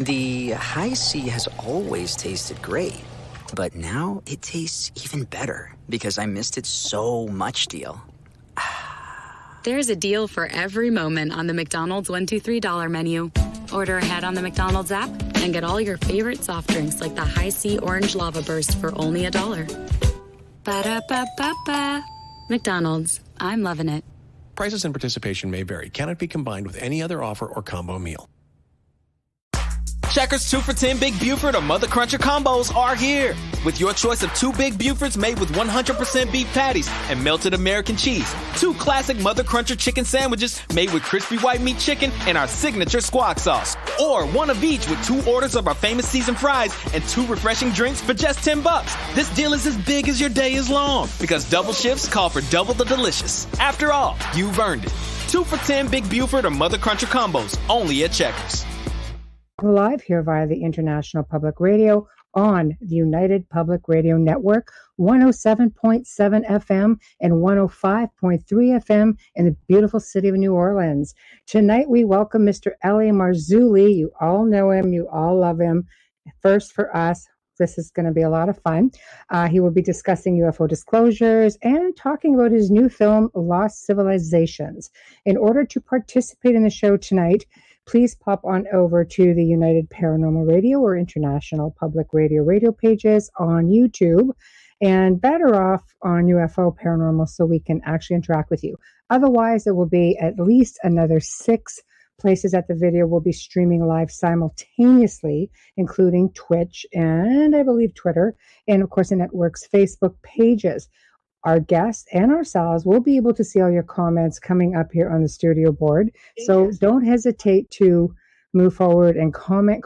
The high C has always tasted great, but now it tastes even better because I missed it so much deal. There's a deal for every moment on the McDonald's $1, $2, $3 menu. Order ahead on the McDonald's app and get all your favorite soft drinks like the High C Orange Lava Burst for only $1. Ba-da-ba-ba-ba. McDonald's. I'm loving it. Prices and participation may vary. Cannot be combined with any other offer or combo meal. Checkers 2 for $10 Big Buford or Mother Cruncher combos are here. With your choice of 2 Big Bufords made with 100% beef patties and melted American cheese. 2 classic Mother Cruncher chicken sandwiches made with crispy white meat chicken and our signature squawk sauce. Or 1 of each with 2 orders of our famous seasoned fries and 2 refreshing drinks for just $10. This deal is as big as your day is long because double shifts call for double the delicious. After all, you've earned it. 2 for $10 Big Buford or Mother Cruncher combos only at Checkers. Live here via the International Public Radio on the United Public Radio Network, 107.7 FM and 105.3 FM in the beautiful city of New Orleans. Tonight we welcome Mr. L.A. Marzulli. You all know him. You all love him. First for us, this is going to be a lot of fun. He will be discussing UFO disclosures and talking about his new film, Lost Civilizations. In order to participate in the show tonight, please pop on over to the United Paranormal Radio or International Public Radio pages on YouTube, and better off on UFO Paranormal so we can actually interact with you. Otherwise, there will be at least another 6 places that the video will be streaming live simultaneously, including Twitch and I believe Twitter, and of course the network's Facebook pages. Our guests and ourselves will be able to see all your comments coming up here on the studio board. So don't hesitate to move forward and comment,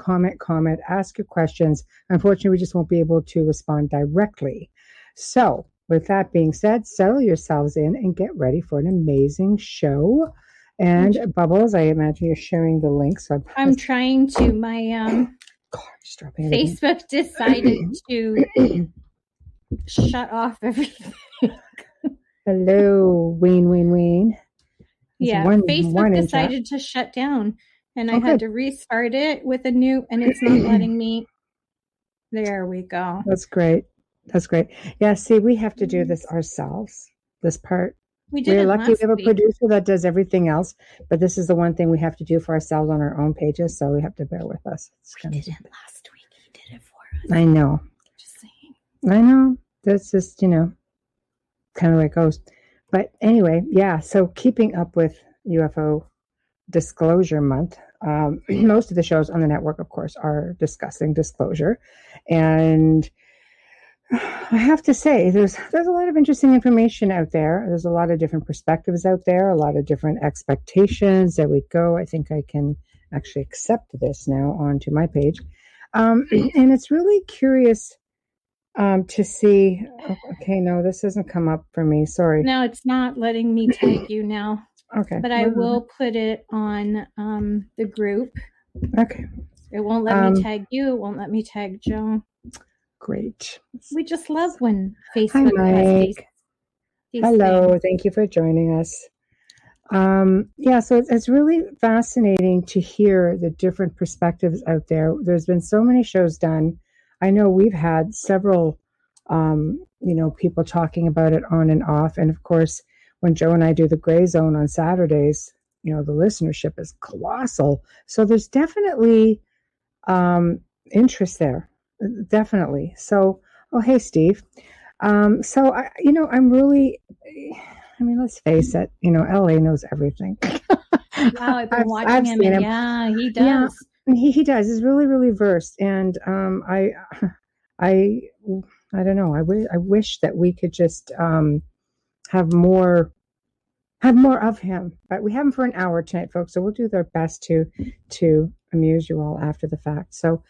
ask your questions. Unfortunately, we just won't be able to respond directly. So with that being said, settle yourselves in and get ready for an amazing show. And Bubbles, I imagine you're sharing the link. So I'm trying to. My Facebook decided to shut off everything. Hello, Wayne. Yeah, Facebook decided to shut down, and I had to restart it with a new, and it's not letting me. There we go. That's great. Yeah, see, we have to do this ourselves. This part. We're lucky we have a producer that does everything else, but this is the one thing we have to do for ourselves on our own pages, so we have to bear with us. We did it last week. He did it for us. I know. Just saying. I know. That's just, kind of like goes. But anyway, yeah, so keeping up with UFO Disclosure Month, most of the shows on the network, of course, are discussing disclosure. And I have to say, there's a lot of interesting information out there. There's a lot of different perspectives out there, a lot of different expectations. There we go. I think I can actually accept this now onto my page. And it's really curious to see. Okay, no, this doesn't come up for me. Sorry. No, it's not letting me tag you now. Okay. But I will put it on the group. Okay. It won't let me tag you. It won't let me tag Joe. Great. We just love when Facebook has these Hello. things. Thank you for joining us. Yeah, so it's really fascinating to hear the different perspectives out there. There's been so many shows done. I know we've had several, people talking about it on and off. And of course, when Joe and I do the Gray Zone on Saturdays, the listenership is colossal. So there's definitely interest there. Definitely. So, hey, Steve. I'm really, let's face it, LA knows everything. Wow, I've been watching him. And yeah, he does. Yeah. He does. He's really, really versed, and I don't know. I wish that we could just have more of him. But we have him for an hour tonight, folks. So we'll do our best to amuse you all after the fact. So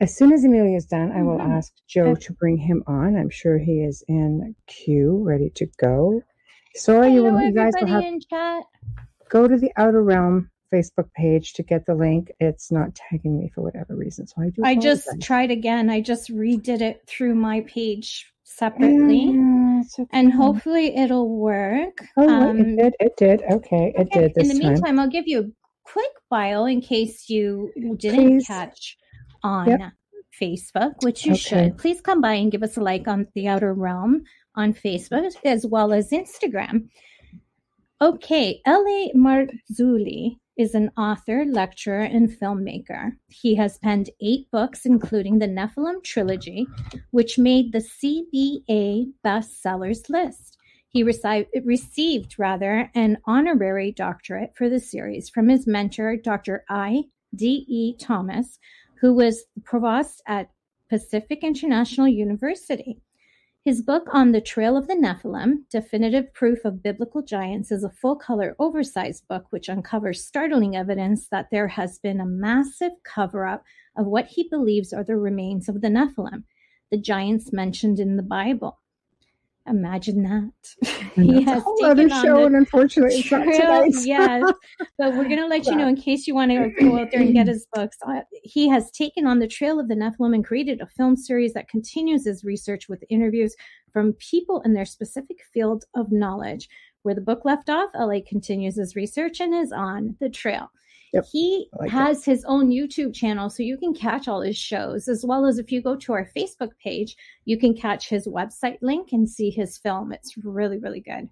as soon as Amelia is done, I will ask Joe to bring him on. I'm sure he is in queue, ready to go. Sorry, you guys will have in chat. Go to the Outer Realm Facebook page to get the link. It's not tagging me for whatever reason, so I do. I just tried again. I just redid it through my page separately, okay. And hopefully it'll work. Oh, it did. Okay, it did this time. In the meantime, I'll give you a quick bio in case you didn't catch on Facebook, which you should. Please come by and give us a like on The Outer Realm on Facebook as well as Instagram. Okay, L.A. Marzulli is an author, lecturer, and filmmaker. He has penned 8 books, including the Nephilim trilogy, which made the CBA bestsellers list. He received an honorary doctorate for the series from his mentor, Dr. I.D.E. Thomas, who was the provost at Pacific International University. His book On the Trail of the Nephilim, Definitive Proof of Biblical Giants, is a full-color, oversized book which uncovers startling evidence that there has been a massive cover-up of what he believes are the remains of the Nephilim, the giants mentioned in the Bible. Imagine that. He has a whole other show, and unfortunately it's not tonight. Yes, but we're going to let you know in case you want to go out there and get his books. He has taken on the trail of the Nephilim and created a film series that continues his research with interviews from people in their specific field of knowledge. Where the book left off, LA continues his research and is on the trail. Yep, he has his own YouTube channel, so you can catch all his shows, as well as if you go to our Facebook page, you can catch his website link and see his film. It's really, really good.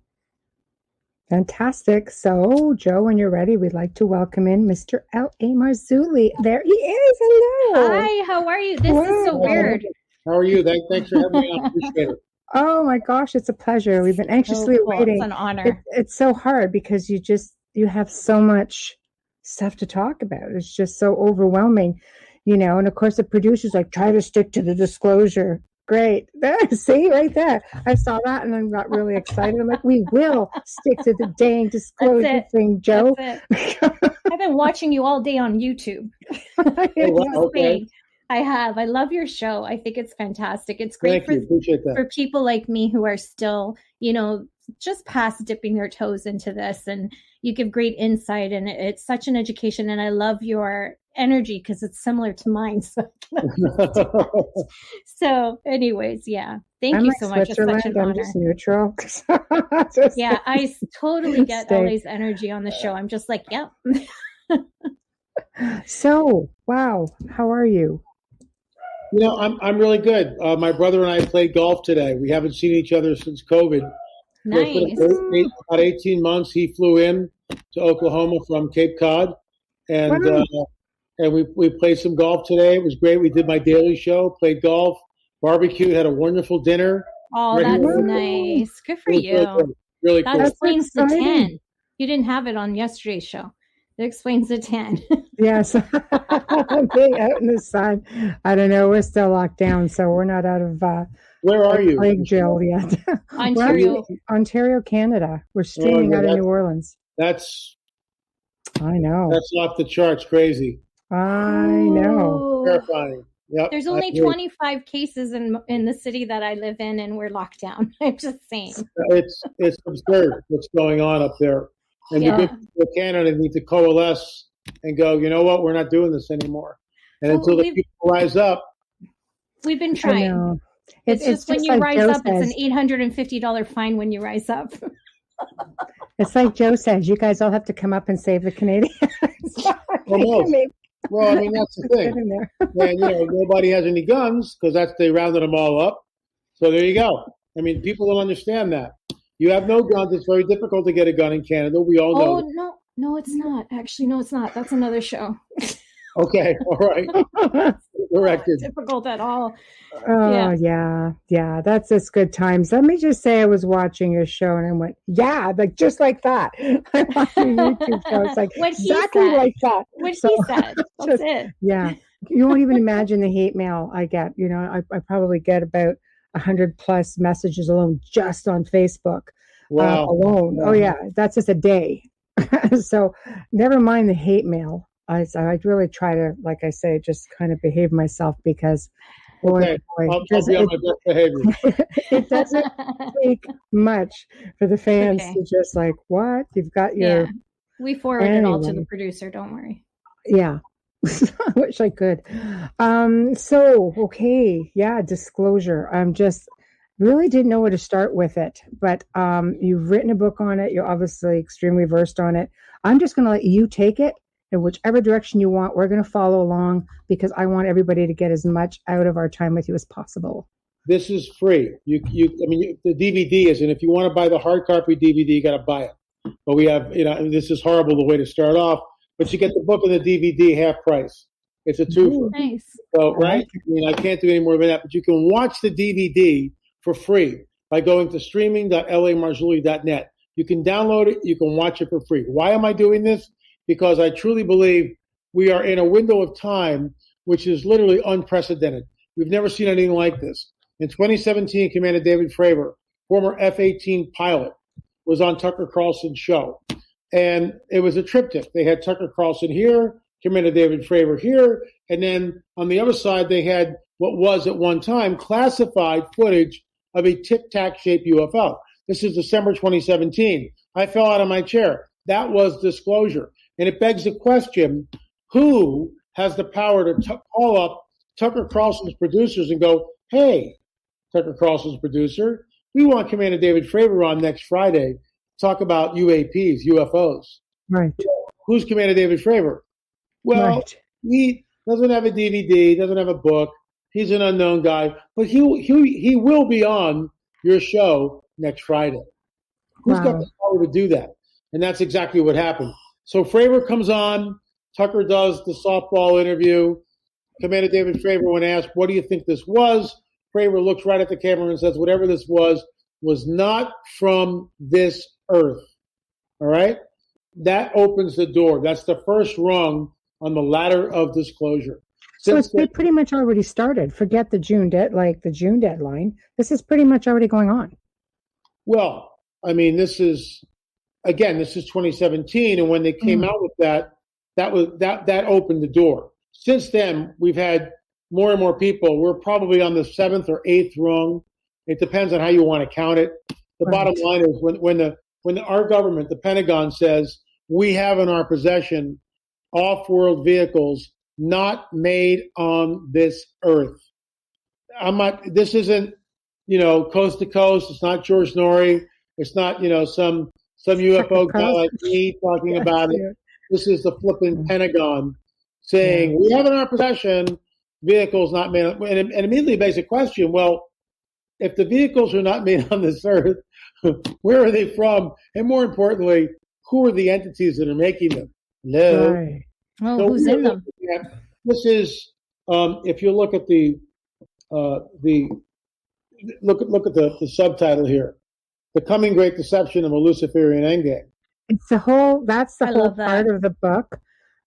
Fantastic. So, Joe, when you're ready, we'd like to welcome in Mr. L.A. Marzulli. There he is. Hello. Hi, how are you? This is so weird. How are you? Thanks for having me on. Appreciate it. Oh, my gosh, it's a pleasure. We've been anxiously waiting. It's an honor. It's so hard because you have so much stuff to talk about. It's just so overwhelming, and of course the producers try to stick to the disclosure. Great. See right there. I saw that and I got really excited. I'm like, we will stick to the dang disclosure thing, Joe. I've been watching you all day on YouTube. Okay. I have. I love your show. I think it's fantastic. It's great for people like me who are still, just past dipping their toes into this, and you give great insight, and it's such an education, and I love your energy because it's similar to mine. So anyways, yeah. Thank you so much. It's such an honor. I'm just neutral. Yeah, I totally get LA's energy on the show. I'm just like, yep. So, wow, how are you? I'm really good. My brother and I played golf today. We haven't seen each other since COVID. Nice. About 18 months, he flew in to Oklahoma from Cape Cod, and we played some golf today. It was great. We did my daily show, played golf, barbecued, had a wonderful dinner. Oh, that's nice. Good for you. Really cool. That explains the tan. You didn't have it on yesterday's show. It explains the tan. Yes. Being out in the sun. I don't know. We're still locked down, so we're not out of where are you? Plague jail yet. Ontario, Canada. We're streaming out of New Orleans. I know. That's off the charts crazy. I know. Terrifying. Yep, there's only 25 cases in the city that I live in, and we're locked down. I'm just saying. It's absurd what's going on up there. And the good people of Canada need to coalesce and go, you know what, we're not doing this anymore. And until the people rise up. We've been trying. It's just when you rise up, it's an $850 fine when you rise up. It's like Joe says, you guys all have to come up and save the Canadians. Well, I mean, that's the thing. And, nobody has any guns because they rounded them all up. So there you go. I mean, people don't understand that. You have no guns. It's very difficult to get a gun in Canada. We all know. Oh, no, it's not. Actually, no, it's not. That's another show. Okay. All right. Corrected. Not difficult at all. Oh, yeah. That's just good times. Let me just say I was watching your show and I went, just like that. I'm watching a YouTube show. It's like exactly like that. What he said. That's it. Yeah. You won't even imagine the hate mail I get. I probably get about 100 plus messages alone just on Facebook. Wow. Alone. Oh, yeah. That's just a day. So never mind the hate mail. I really try to, like I say, just kind of behave myself because I'll be on my best behavior. It doesn't take much for the fans to just like, what? You've got your... Yeah. We forward it all to the producer. Don't worry. Yeah. I wish I could. Disclosure. I'm just really didn't know where to start with it, but you've written a book on it. You're obviously extremely versed on it. I'm just going to let you take it And whichever direction you want, we're going to follow along because I want everybody to get as much out of our time with you as possible. This is free. The DVD is, and if you want to buy the hard copy DVD, you got to buy it. But we have, this is horrible the way to start off, but you get the book and the DVD half price. It's a two. Nice. So, right? I can't do any more than that, but you can watch the DVD for free by going to streaming.lamarzulli.net. You can download it. You can watch it for free. Why am I doing this? Because I truly believe we are in a window of time which is literally unprecedented. We've never seen anything like this. In 2017, Commander David Fravor, former F-18 pilot, was on Tucker Carlson's show. And it was a triptych. They had Tucker Carlson here, Commander David Fravor here, and then on the other side, they had what was at one time classified footage of a tic-tac-shaped UFO. This is December 2017. I fell out of my chair. That was disclosure. And it begs the question, who has the power to call up Tucker Carlson's producers and go, hey, Tucker Carlson's producer, we want Commander David Fravor on next Friday to talk about UAPs, UFOs. Right. Who's Commander David Fravor? Well, he doesn't have a DVD, doesn't have a book. He's an unknown guy, but he will be on your show next Friday. Who's got the power to do that? And that's exactly what happened. So Fravor comes on, Tucker does the softball interview. Commander David Fravor, when asked, what do you think this was? Fravor looks right at the camera and says, whatever this was not from this earth. All right? That opens the door. That's the first rung on the ladder of disclosure. So it's pretty much already started. Forget the June deadline. This is pretty much already going on. Well, I mean, this is 2017, and when they came out with that opened the door. Since then, we've had more and more people. We're probably on the 7th or 8th rung. It depends on how you want to count it. The bottom line is when our government, the Pentagon, says we have in our possession off-world vehicles not made on this earth. This isn't, coast to coast. It's not George Norrie. It's not, some UFO guy like me talking about it. This is the flipping Pentagon saying we have in our possession vehicles not made on, and immediately begs a question. Well, if the vehicles are not made on this earth, where are they from? And more importantly, who are the entities that are making them? No. Right. Oh, so who's in them? This is, if you look at the subtitle here, "The Coming Great Deception of a Luciferian Endgame." It's that's the whole part of the book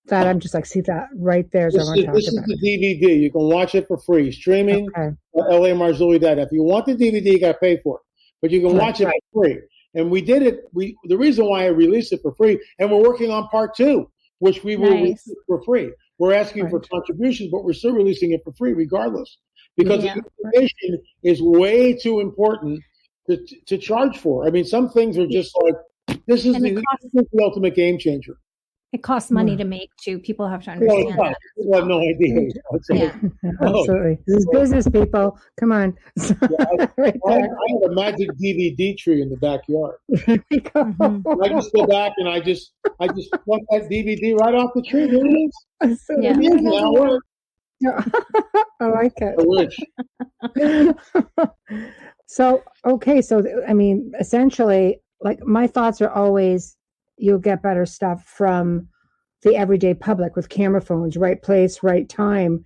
that I'm just like, see that right there. This is the DVD. You can watch it for free. Streaming at LAMarzulli.net. If you want the DVD, you got to pay for it. But you can watch it for free. And we did it. The reason why I released it for free, and we're working on part 2, which we will release for free. We're asking for contributions, but we're still releasing it for free regardless. Because the information is way too important to charge for. I mean, some things are just like, this is the ultimate game changer. It costs money to make, too. People have to understand that. People have no idea. Absolutely. This is business, people. Come on. I have a magic DVD tree in the backyard. I just go back and I just pluck that DVD right off the tree. There it is. I like it. I wish. So, I mean, essentially, like, my thoughts are always, you'll get better stuff from the everyday public with camera phones, right place, right time,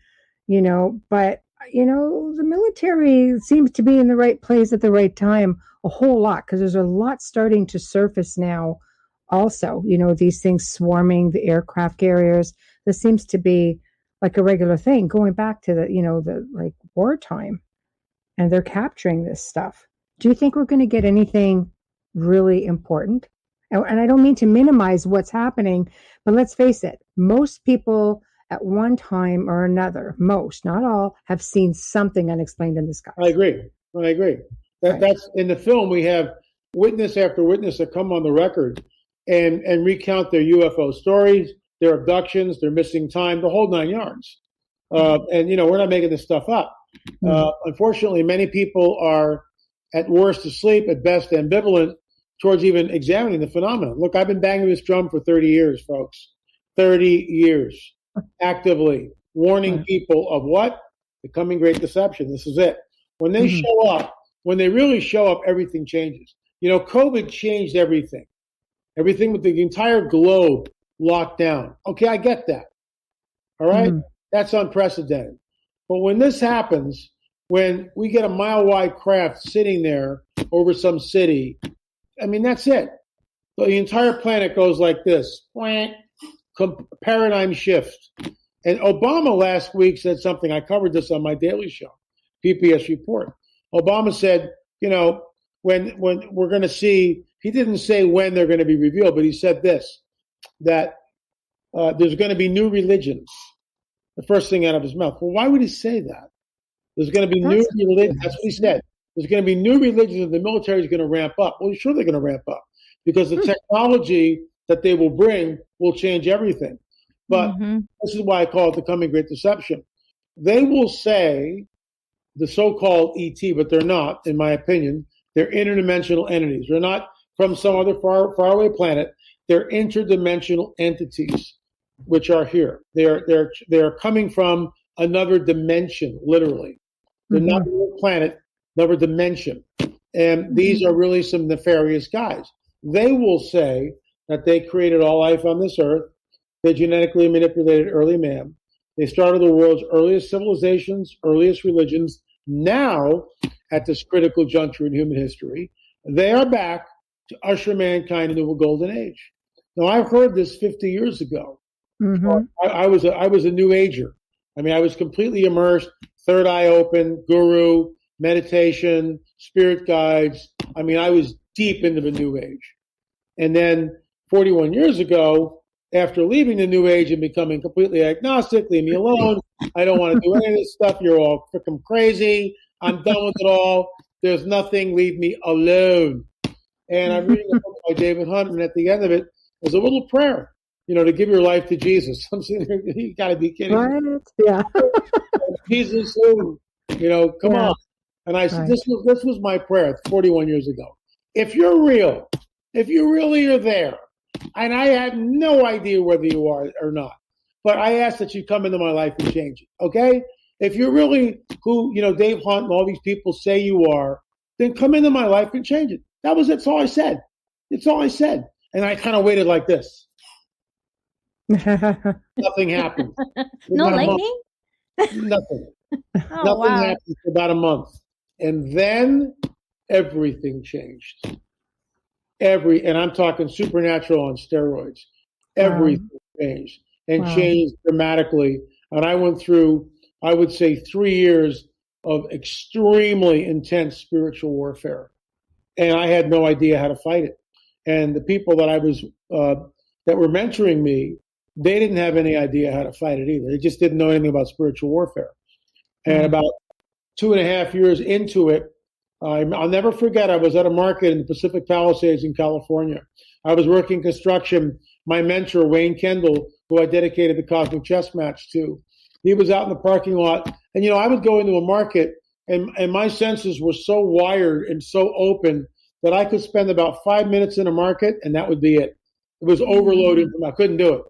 but, the military seems to be in the right place at the right time a whole lot, because there's a lot starting to surface now also, these things swarming the aircraft carriers. This seems to be like a regular thing going back to the wartime, and they're capturing this stuff. Do you think we're going to get anything really important? And I don't mean to minimize what's happening, but let's face it, most people at one time or another, most, not all, have seen something unexplained in the sky. I agree. That's in the film. We have witness after witness that come on the record and recount their UFO stories, their abductions, their missing time, the whole 9 yards. And we're not making this stuff up. Unfortunately, many people are at worst asleep, at best ambivalent towards even examining the phenomenon. Look, I've been banging this drum for 30 years, folks. 30 years, actively warning people of what? The coming great deception. This is it. When they show up, when they really show up, everything changes. COVID changed everything. Everything with the entire globe locked down. Okay, I get that. All right? That's unprecedented. But when this happens, when we get a mile-wide craft sitting there over some city, I mean, that's it. So the entire planet goes like this. Paradigm shift. And Obama last week said something. I covered this on my daily show, PPS Report. Obama said, when we're going to see, he didn't say when they're going to be revealed, but he said this, that there's going to be new religions. The first thing out of his mouth. Well, why would he say that? There's going to be new religions. That's what he said. There's going to be new religions and the military is going to ramp up. Well, sure they're going to ramp up because the technology that they will bring will change everything. But this is why I call it the coming great deception. They will say the so-called ET, but they're not, in my opinion. They're interdimensional entities. They're not from some other faraway planet. They're interdimensional entities, which are here. They're coming from another dimension, literally. They're not another planet, another dimension. And these are really some nefarious guys. They will say that they created all life on this earth. They genetically manipulated early man. They started the world's earliest civilizations, earliest religions. Now, at this critical juncture in human history, they are back to usher mankind into a golden age. Now, I've heard this 50 years ago. I was a new ager. I mean, I was completely immersed, third eye open, guru, meditation, spirit guides. I mean, I was deep into the new age. And then 41 years ago, after leaving the new age and becoming completely agnostic, leave me alone. I don't want to do any of this stuff. You're all freaking crazy. I'm done with it all. There's nothing. Leave me alone. And I'm reading a book by David Hunt, and at the end of it, there's a little prayer, to give your life to Jesus. I'm sitting here, you got to be kidding me. Yeah. Jesus, come on. And I said, this was my prayer 41 years ago. If you're real, if you really are there, and I have no idea whether you are or not, but I ask that you come into my life and change it, okay? If you're really who, Dave Hunt and all these people say you are, then come into my life and change it. That's all I said. It's all I said. And I kind of waited like this. Nothing happened. No lightning? Nothing. Nothing happened for about a month. And then everything changed. And I'm talking supernatural on steroids. Everything changed and changed dramatically. And I went through, I would say, 3 years of extremely intense spiritual warfare. And I had no idea how to fight it. And the people that I was, that were mentoring me, they didn't have any idea how to fight it either. They just didn't know anything about spiritual warfare. And about 2.5 years into it, I'll never forget, I was at a market in the Pacific Palisades in California. I was working construction. My mentor, Wayne Kendall, who I dedicated the Cosmic Chess Match to, he was out in the parking lot. And, I would go into a market, and my senses were so wired and so open that I could spend about 5 minutes in a market, and that would be it. It was overloaded. I couldn't do it.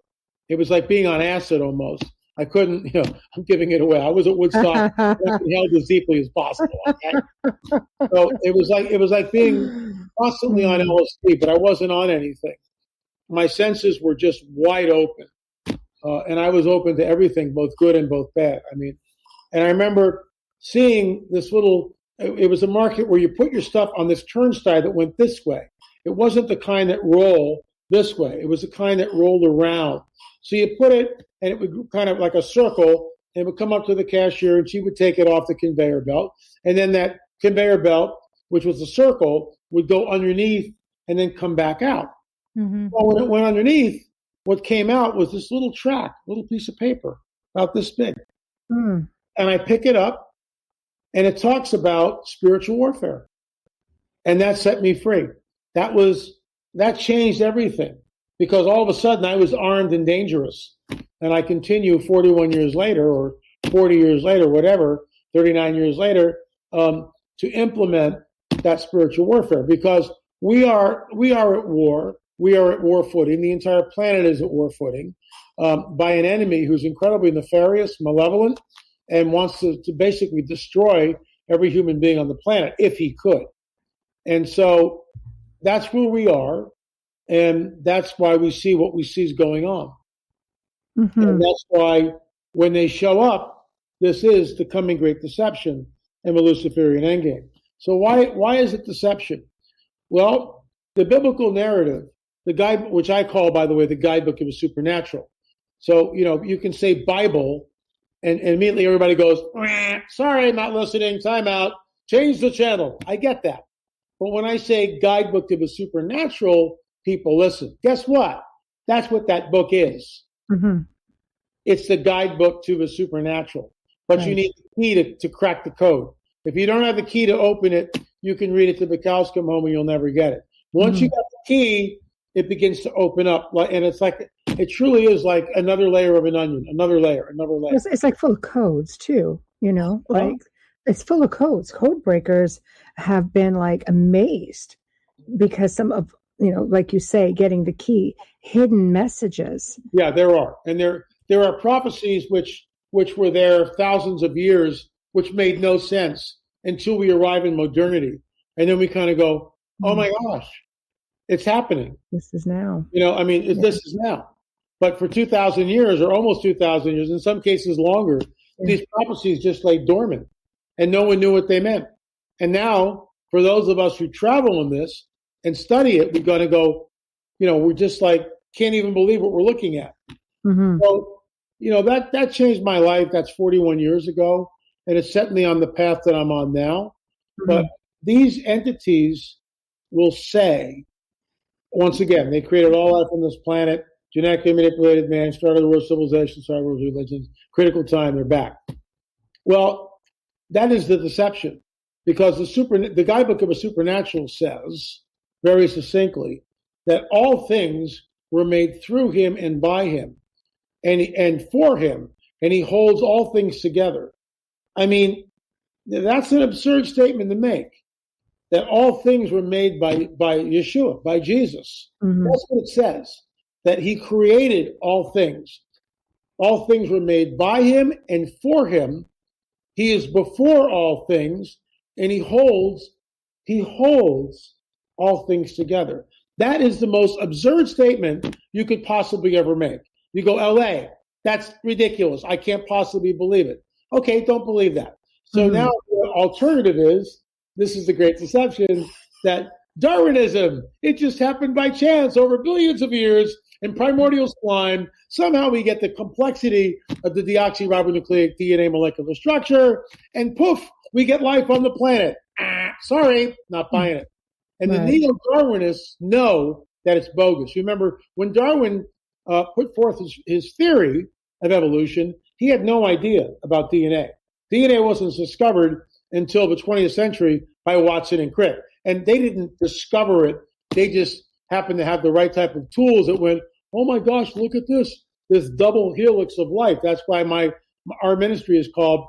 It was like being on acid almost. I couldn't, I'm giving it away. I was at Woodstock, held as deeply as possible. Okay? So it was like being constantly on LSD, but I wasn't on anything. My senses were just wide open, and I was open to everything, both good and both bad. I mean, and I remember seeing this it was a market where you put your stuff on this turnstile that went this way. It wasn't the kind that rolled this way. It was the kind that rolled around. So you put it, and it would kind of like a circle, and it would come up to the cashier, and she would take it off the conveyor belt. And then that conveyor belt, which was a circle, would go underneath and then come back out. Well, when it went underneath, what came out was this little track, little piece of paper, about this big. And I pick it up, and it talks about spiritual warfare. And that set me free. That changed everything. Because all of a sudden I was armed and dangerous. And I continue 41 years later, or 40 years later, whatever, 39 years later, to implement that spiritual warfare. Because we are at war. We are at war footing. The entire planet is at war footing. by an enemy who's incredibly nefarious, malevolent, and wants to basically destroy every human being on the planet if he could. And so that's where we are, and that's why we see what we see is going on. Mm-hmm. And that's why when they show up, this is the coming great deception and the Luciferian endgame. So why is it deception? Well, the biblical narrative, the guide, which I call, by the way, the guidebook of the supernatural. So, you can say Bible, and immediately everybody goes, sorry, not listening, time out, change the channel. I get that. But when I say guidebook to the supernatural, people listen. Guess what? That's what that book is. Mm-hmm. It's the guidebook to the supernatural. But right. You need the key to crack the code. If you don't have the key to open it, you can read it till the cows come home and you'll never get it. Once you got the key, it begins to open up. And it's like, it truly is like another layer of an onion, another layer. It's like full of codes too, like it's full of codes. Code breakers have been like amazed because some of, like you say, getting the key, hidden messages. Yeah, there are. And there are prophecies which were there thousands of years, which made no sense until we arrive in modernity. And then we kind of go, oh my gosh, it's happening. This is now. This is now. But for 2,000 years, or almost 2,000 years, in some cases longer, these prophecies just lay dormant, and no one knew what they meant. And now, for those of us who travel in this and study it, we've got to go, we're just like, can't even believe what we're looking at. Mm-hmm. So, that changed my life. That's 41 years ago, and it set me on the path that I'm on now. Mm-hmm. But these entities will say, once again, they created all life on this planet, genetically manipulated man, started the world civilization, started world religions, critical time, they're back. Well, that is the deception, because the guidebook of a supernatural says, very succinctly, that all things were made through him and by him, and for him, and he holds all things together. I mean, that's an absurd statement to make, that all things were made by Yeshua, by Jesus. Mm-hmm. That's what it says, that he created all things. All things were made by him and for him. He is before all things, and he holds all things together. That is the most absurd statement you could possibly ever make. You go, LA, that's ridiculous. I can't possibly believe it. Okay, don't believe that. So now the alternative is, this is the great deception, that Darwinism, it just happened by chance over billions of years in primordial slime. Somehow we get the complexity of the deoxyribonucleic DNA molecular structure, and poof, we get life on the planet. Sorry, not buying it. And the neo-Darwinists know that it's bogus. Remember, when Darwin put forth his theory of evolution, he had no idea about DNA. DNA wasn't discovered until the 20th century by Watson and Crick. And they didn't discover it. They just happened to have the right type of tools that went, oh my gosh, look at this double helix of life. That's why our ministry is called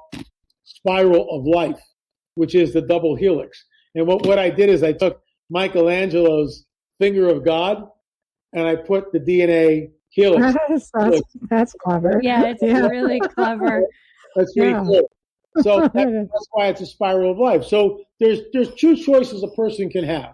Spiral of Life, which is the double helix. And what I did is I took Michelangelo's finger of God and I put the DNA helix. That's clever. Yeah, it's really clever. That's really cool. So that's why it's a spiral of life. So there's two choices a person can have.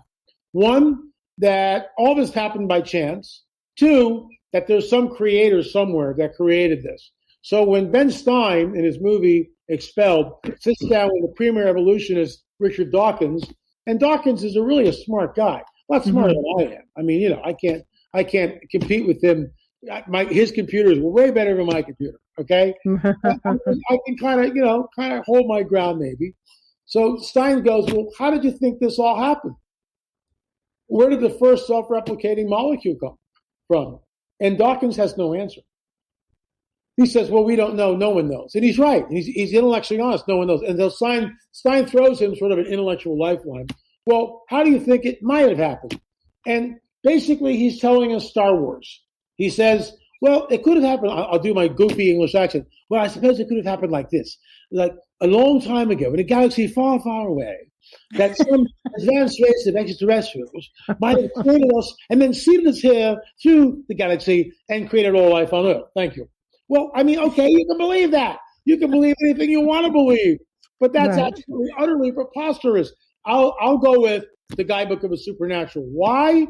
One, that all this happened by chance. Two, that there's some creator somewhere that created this. So when Ben Stein, in his movie Expelled, sits down with the premier evolutionist Richard Dawkins, and Dawkins is really a smart guy, a lot smarter than I am. I mean, I can't compete with him. His computers were way better than my computer. Okay, I can kind of hold my ground maybe. So Stein goes, well, how did you think this all happened? Where did the first self-replicating molecule come from? And Dawkins has no answer. He says, well, we don't know. No one knows. And he's right. He's intellectually honest. No one knows. And so Stein throws him sort of an intellectual lifeline. Well, how do you think it might have happened? And basically, he's telling us Star Wars. He says, well, it could have happened. I'll do my goofy English accent. Well, I suppose it could have happened like this. Like a long time ago, in a galaxy far, far away, that some advanced race of extraterrestrials might have created us and then seeded us here through the galaxy and created all life on Earth. Thank you. Well, I mean, okay, you can believe that. You can believe anything you want to believe, but that's absolutely utterly preposterous. I'll go with the Guidebook of the Supernatural. Why?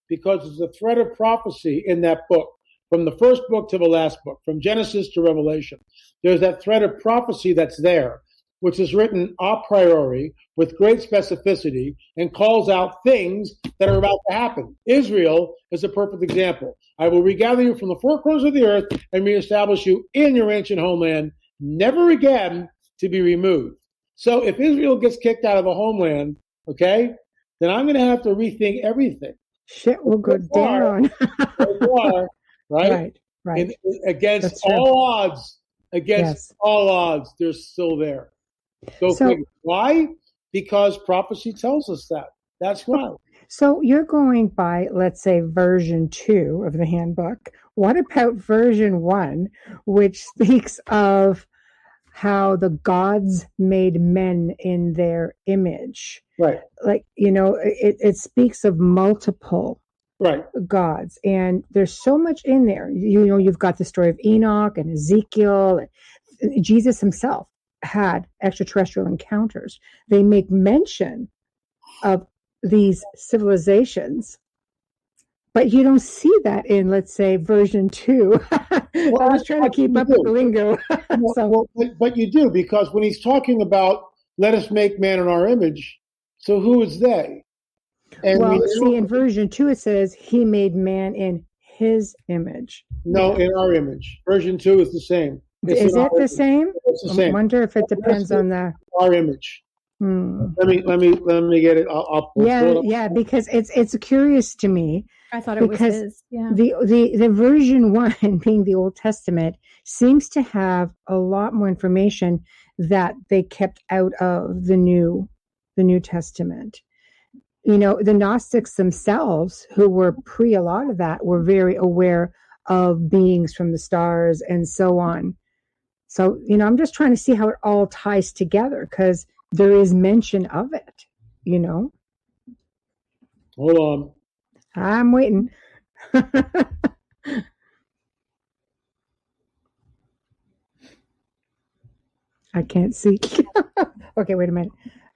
Because there's a thread of prophecy in that book, from the first book to the last book, from Genesis to Revelation. There's that thread of prophecy that's there, which is written a priori with great specificity and calls out things that are about to happen. Israel is a perfect example. I will regather you from the four corners of the earth and reestablish you in your ancient homeland, never again to be removed. So if Israel gets kicked out of the homeland, okay, then I'm going to have to rethink everything. Shit will go down. Right? And against all odds, all odds, they're still there. So why? Because prophecy tells us that. That's why. So you're going by, let's say, version 2 of the handbook. What about version 1, which speaks of how the gods made men in their image? Right. Like, it speaks of multiple gods. And there's so much in there. You've got the story of Enoch and Ezekiel. And Jesus himself had extraterrestrial encounters. They make mention of these civilizations, but you don't see that in, let's say, version 2. I was trying to keep up with the lingo. But you do, because when he's talking about let us make man in our image, so who is they? And in version 2 it says he made man in his image. No, in our image. Version 2 is the same. Is it the same? It's the same. I wonder if it depends on the our image. Let me get it. I'll because it's curious to me. I thought it was his. Yeah. The version 1, being the Old Testament, seems to have a lot more information that they kept out of the New Testament. The Gnostics themselves, who were pre a lot of that, were very aware of beings from the stars and so on. So, I'm just trying to see how it all ties together, because there is mention of it, Hold on. I'm waiting. I can't see. Okay, wait a minute.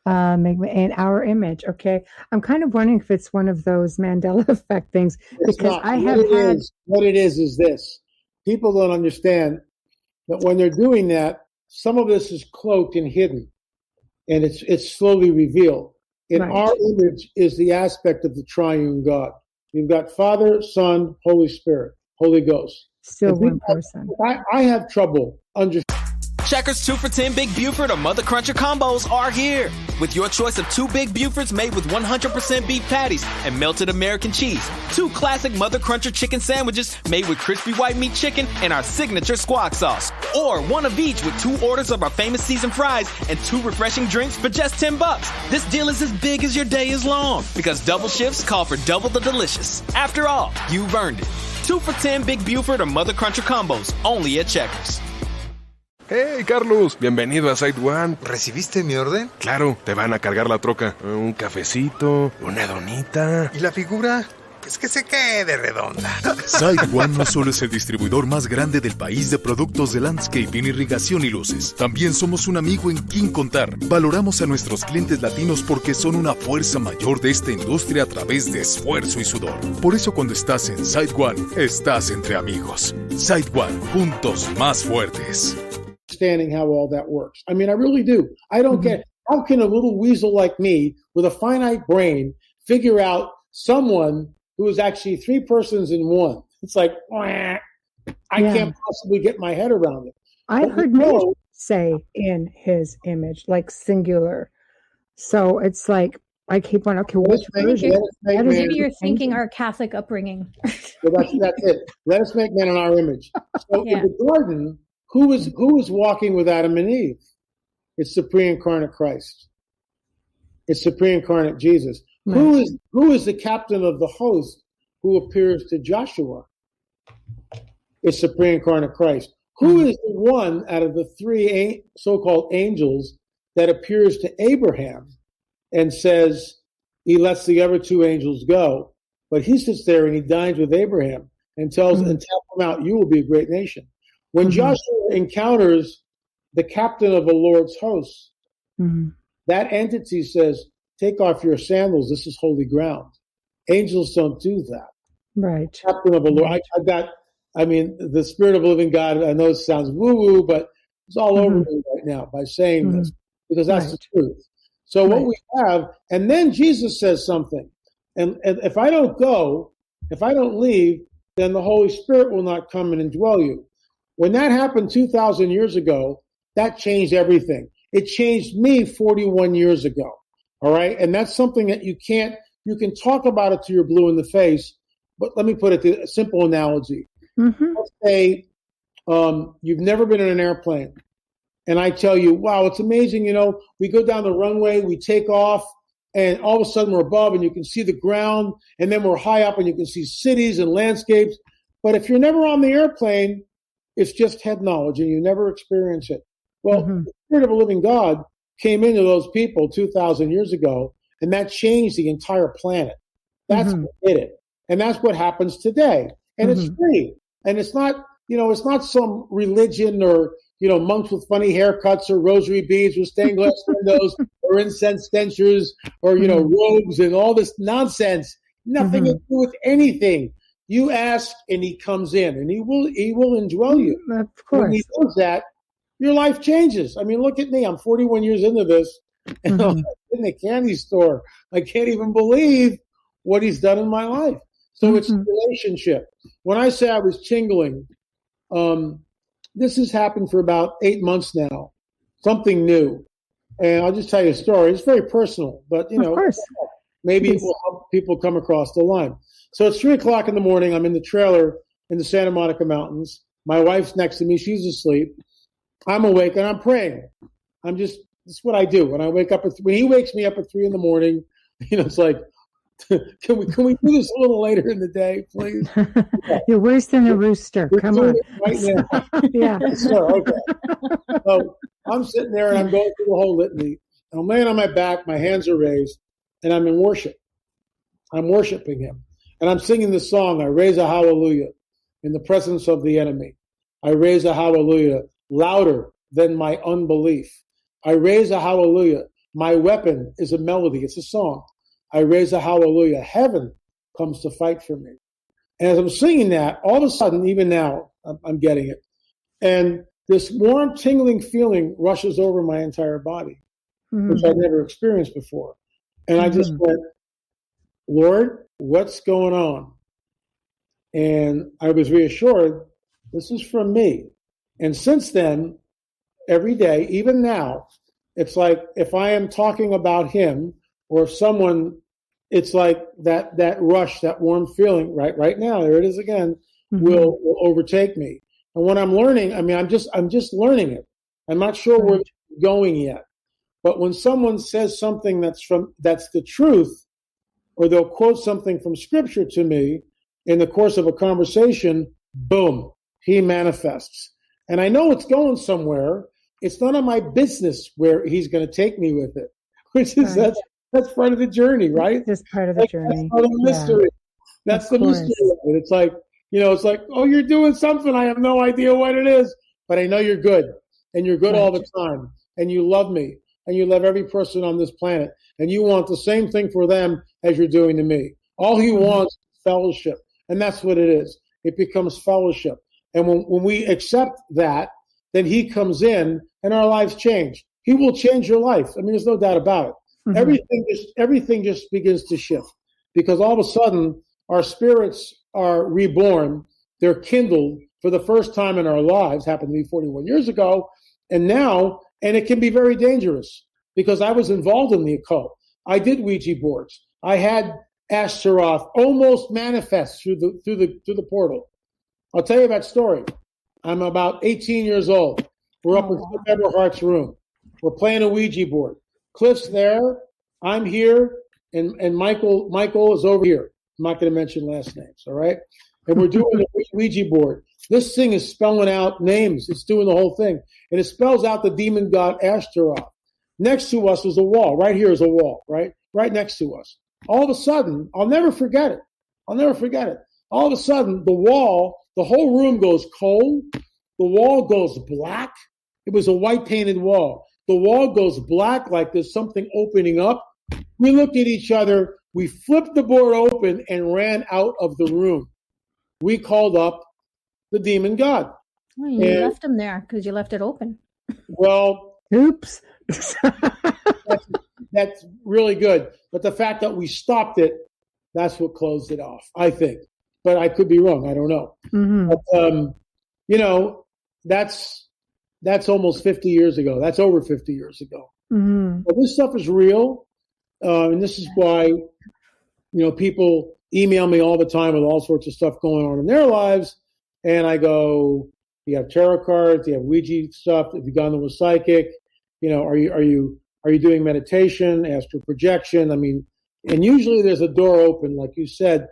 In our image. Okay. I'm kind of wondering if it's one of those Mandela effect things, because what it is this. People don't understand that when they're doing that, some of this is cloaked and hidden, and it's slowly revealed. In our image is the aspect of the triune God. You've got Father, Son, Holy Spirit, Holy Ghost. Still one person. I have trouble understanding. Checkers 2 for $10 Big Buford or Mother Cruncher combos are here. With your choice of 2 Big Bufords made with 100% beef patties and melted American cheese. 2 classic Mother Cruncher chicken sandwiches made with crispy white meat chicken and our signature squawk sauce. Or 1 of each with 2 orders of our famous seasoned fries and 2 refreshing drinks for just $10. This deal is as big as your day is long, because double shifts call for double the delicious. After all, you've earned it. 2 for $10 Big Buford or Mother Cruncher combos, only at Checkers. Hey, Carlos, bienvenido a Site One. ¿Recibiste mi orden? Claro, te van a cargar la troca. Un cafecito, una donita. ¿Y la figura? Pues que se quede redonda. Site One no solo es el distribuidor más grande del país de productos de landscaping, irrigación y luces. También somos un amigo en quien contar. Valoramos a nuestros clientes latinos porque son una fuerza mayor de esta industria a través de esfuerzo y sudor. Por eso cuando estás en Site One, estás entre amigos. Site One, juntos más fuertes. Understanding how all that works. I mean, I really do. I don't get, how can a little weasel like me with a finite brain figure out someone who is actually 3 persons in one? It's like, I can't possibly get my head around it. I heard me say in his image, like singular. So it's like, I keep on, okay, which version? Maybe you're thinking our Catholic upbringing. Well, that's it. Let us make man in our image. So in the garden, who was walking with Adam and Eve? It's the pre-incarnate Christ. It's the pre-incarnate Jesus. Right. Who is the captain of the host who appears to Joshua? It's the pre-incarnate Christ. Who is the one out of the 3 so-called angels that appears to Abraham and says he lets the other two angels go. But he sits there and he dines with Abraham and tells him out, you will be a great nation. When Joshua encounters the captain of the Lord's hosts, that entity says, take off your sandals. This is holy ground. Angels don't do that. Right. Captain of the Lord. The Spirit of the living God, I know it sounds woo-woo, but it's all over me right now by saying this, because that's the truth. So what we have, and then Jesus says something. And if I don't go, if I don't leave, then the Holy Spirit will not come and indwell you. When that happened 2,000 years ago, that changed everything. It changed me 41 years ago. All right. And that's something that you can talk about it till you're blue in the face. But let me put it to a simple analogy. Let's say you've never been in an airplane. And I tell you, wow, it's amazing. We go down the runway, we take off, and all of a sudden we're above and you can see the ground. And then we're high up and you can see cities and landscapes. But if you're never on the airplane, it's just head knowledge and you never experience it. Well, the Spirit of a living God came into those people 2,000 years ago, and that changed the entire planet. That's what did it. And that's what happens today. And it's free. And it's not, it's not some religion or, monks with funny haircuts or rosary beads with stained glass windows or incense stentures or, robes and all this nonsense. Nothing to do with anything. You ask and he comes in and he will indwell you. Of course. When he does that, your life changes. I mean, look at me. I'm 41 years into this and I'm in the candy store. I can't even believe what he's done in my life. So it's a relationship. When I say I was tingling, this has happened for about 8 months now, something new. And I'll just tell you a story. It's very personal, but, of course. Maybe it will help people come across the line. So it's 3:00 in the morning. I'm in the trailer in the Santa Monica Mountains. My wife's next to me. She's asleep. I'm awake and I'm praying. This is what I do. When I wake up when he wakes me up at 3 a.m, it's like, can we do this a little later in the day, please? You're worse than a rooster. Come on. Right now. Yeah. So, okay. So I'm sitting there and I'm going through the whole litany. I'm laying on my back, my hands are raised, and I'm in worship. I'm worshiping him. And I'm singing this song, I raise a hallelujah in the presence of the enemy. I raise a hallelujah louder than my unbelief. I raise a hallelujah. My weapon is a melody. It's a song. I raise a hallelujah. Heaven comes to fight for me. And as I'm singing that, all of a sudden, even now, I'm getting it. And this warm, tingling feeling rushes over my entire body, which I'd never experienced before. And I just went, Lord, what's going on? And I was reassured, this is from me. And since then, every day, even now, it's like if I am talking about him or if someone, it's like that rush, that warm feeling right now, there it is again, will overtake me. And when I'm learning, I'm just learning it. I'm not sure where it's going yet. But when someone says something that's the truth, or they'll quote something from scripture to me in the course of a conversation, boom, he manifests. And I know it's going somewhere. It's none of my business where he's going to take me with it, which is that's part of the journey, right? That's part of the journey. That's part of the mystery. That's the mystery of it. It's like, it's like, oh, you're doing something. I have no idea what it is, but I know you're good, and you're good all the time, and you love me, and you love every person on this planet, and you want the same thing for them as you're doing to me. All he wants is fellowship, and that's what it is. It becomes fellowship. And when we accept that, then he comes in and our lives change. He will change your life. I mean, there's no doubt about it. Everything just begins to shift because all of a sudden our spirits are reborn. They're kindled for the first time in our lives. Happened to me 41 years ago. And now, and it can be very dangerous because I was involved in the occult. I did Ouija boards. I had Ashtaroth almost manifest through the portal. I'll tell you that story. I'm about 18 years old. We're up in Cliff Eberhardt's room. We're playing a Ouija board. Cliff's there. I'm here. And Michael is over here. I'm not going to mention last names, all right? And we're doing a Ouija board. This thing is spelling out names. It's doing the whole thing. And it spells out the demon god Ashtaroth. Next to us was a wall. Right here is a wall, right next to us. All of a sudden, I'll never forget it. All of a sudden, the whole room goes cold. The wall goes black. It was a white painted wall. The wall goes black like there's something opening up. We looked at each other. We flipped the board open and ran out of the room. We called up the demon god. Well, you left him there because you left it open. Well, oops. that's really good. But the fact that we stopped it, that's what closed it off, I think. But I could be wrong. I don't know. Mm-hmm. But, that's almost 50 years ago. That's over 50 years ago. Mm-hmm. But this stuff is real. And this is why, people email me all the time with all sorts of stuff going on in their lives. And I go, you have tarot cards, you have Ouija stuff, have you gone to a psychic? Are you doing meditation, astral projection? I mean, and usually there's a door open, like you said,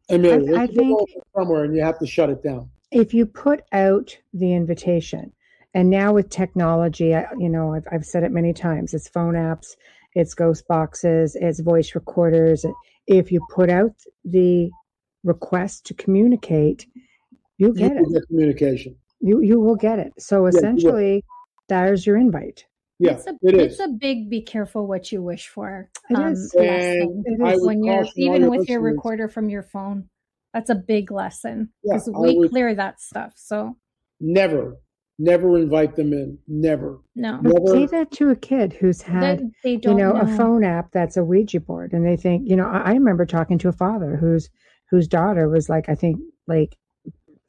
Amelia. I think somewhere, and you have to shut it down. If you put out the invitation, and now with technology, I've said it many times, it's phone apps, it's ghost boxes, it's voice recorders. If you put out the request to communicate, you'll get it. Get communication. You will get it. So essentially, there's your invite. Yeah, it's a big be careful what you wish for. It is. Lesson. It is. When you're even with your recorder from your phone, that's a big lesson because we clear that stuff. So never invite them in. Never. No. Say that to a kid who's had they don't know. A phone app that's a Ouija board, and they think I remember talking to a father whose daughter was like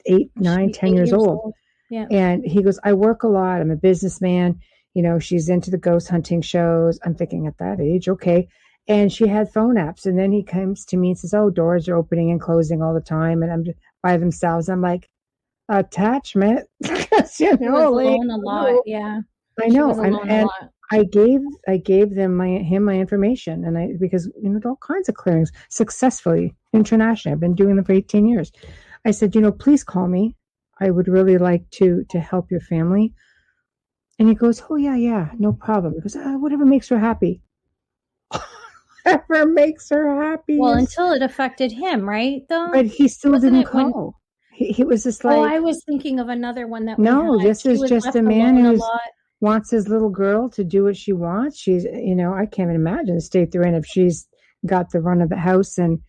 8, 9, 10 years old. Yeah. And he goes, I work a lot. I'm a businessman. She's into the ghost hunting shows. I'm thinking at that age, okay. And she had phone apps. And then he comes to me and says, oh, doors are opening and closing all the time. And I'm just by themselves. I'm like, attachment. She was alone a lot. Yeah. I know. And I gave them my information. And because all kinds of clearings successfully internationally. I've been doing them for 18 years. I said, please call me. I would really like to help your family. And he goes, oh, yeah, no problem. He goes, whatever makes her happy. Whatever makes her happy. Well, until it affected him, right? Though, but he still didn't call. He was just like... Oh, I was thinking of another one that this is just a man who wants his little girl to do what she wants. She's, I can't even imagine the state they're in if she's got the run of the house and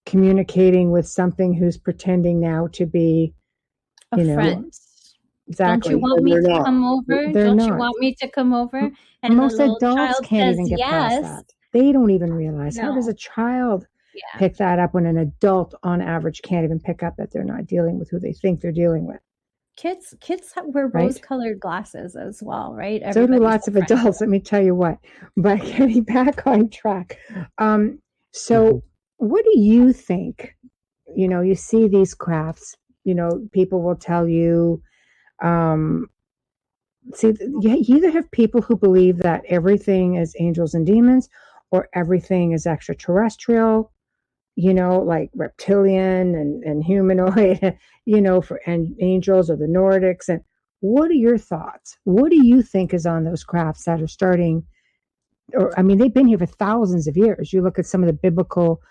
communicating with something who's pretending now to be, a friend. Exactly. Don't you want me to come over? Don't you want me to come over? And most adults can't even get past that. They don't even realize. How does a child pick that up when an adult on average can't even pick up that they're not dealing with who they think they're dealing with? Kids wear rose-colored glasses as well, right? So do lots of adults, let me tell you what. But getting back on track. So what do you think? You see these crafts, people will tell you, you either have people who believe that everything is angels and demons or everything is extraterrestrial, like reptilian and humanoid, and angels or the Nordics. And what are your thoughts? What do you think is on those crafts that are starting, they've been here for thousands of years. You look at some of the biblical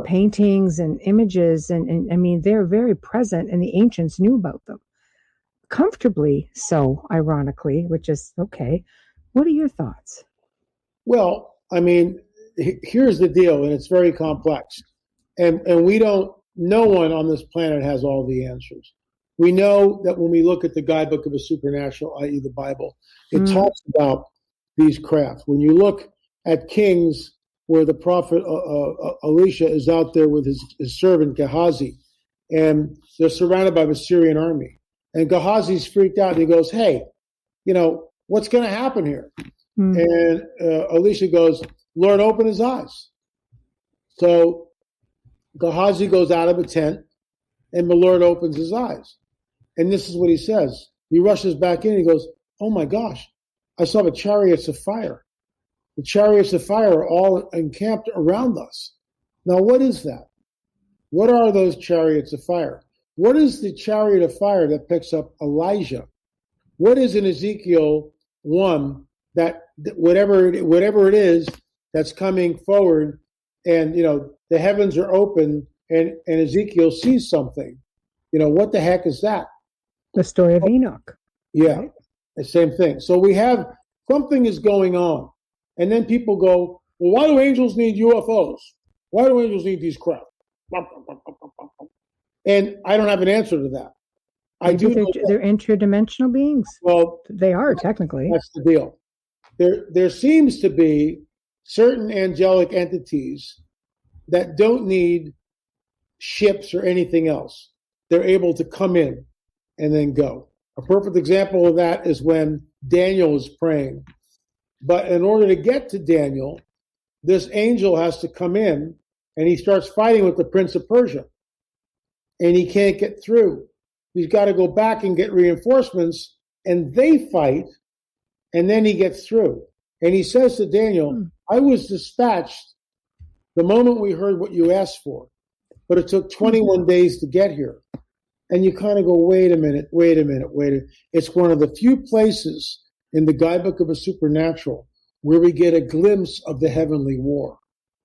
paintings and images and they're very present and the ancients knew about them. Comfortably so, ironically, which is okay. What are your thoughts? Well, here's the deal, and it's very complex. And no one on this planet has all the answers. We know that when we look at the guidebook of the supernatural, i.e. the Bible, it talks about these crafts. When you look at Kings, where the prophet Elisha is out there with his servant Gehazi, and they're surrounded by the Syrian army. And Gehazi's freaked out, and he goes, hey, what's going to happen here? And Elisha goes, Lord, open his eyes. So Gehazi goes out of a tent, and the Lord opens his eyes. And this is what he says. He rushes back in, and he goes, oh my gosh, I saw the chariots of fire. The chariots of fire are all encamped around us. Now, what is that? What are those chariots of fire? What is the chariot of fire that picks up Elijah? What is in Ezekiel 1 that whatever it is that's coming forward, and the heavens are open, and Ezekiel sees something. What the heck is that? The story of Enoch. Yeah, the same thing. So we have something is going on, and then people go, well, why do angels need UFOs? Why do angels need these craft? And I don't have an answer to that. They're interdimensional beings. Well, they are technically. That's the deal. There seems to be certain angelic entities that don't need ships or anything else. They're able to come in and then go. A perfect example of that is when Daniel is praying. But in order to get to Daniel, this angel has to come in, and he starts fighting with the Prince of Persia. And he can't get through. He's got to go back and get reinforcements, and they fight, and then he gets through. And he says to Daniel, I was dispatched the moment we heard what you asked for, but it took 21 days to get here. And you kind of go, wait a minute. It's one of the few places in the Guidebook of a Supernatural where we get a glimpse of the heavenly war,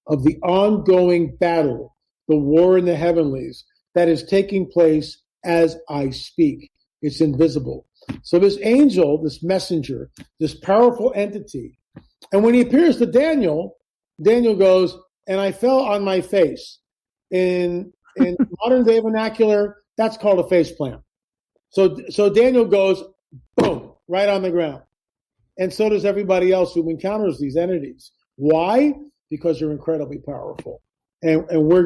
of the ongoing battle, the war in the heavenlies that is taking place as I speak. It's invisible. So this angel, this messenger, this powerful entity, and when he appears to Daniel, Daniel goes, and I fell on my face. In modern day vernacular, that's called a face plant. So Daniel goes, boom, right on the ground. And so does everybody else who encounters these entities. Why? Because they're incredibly powerful. And we're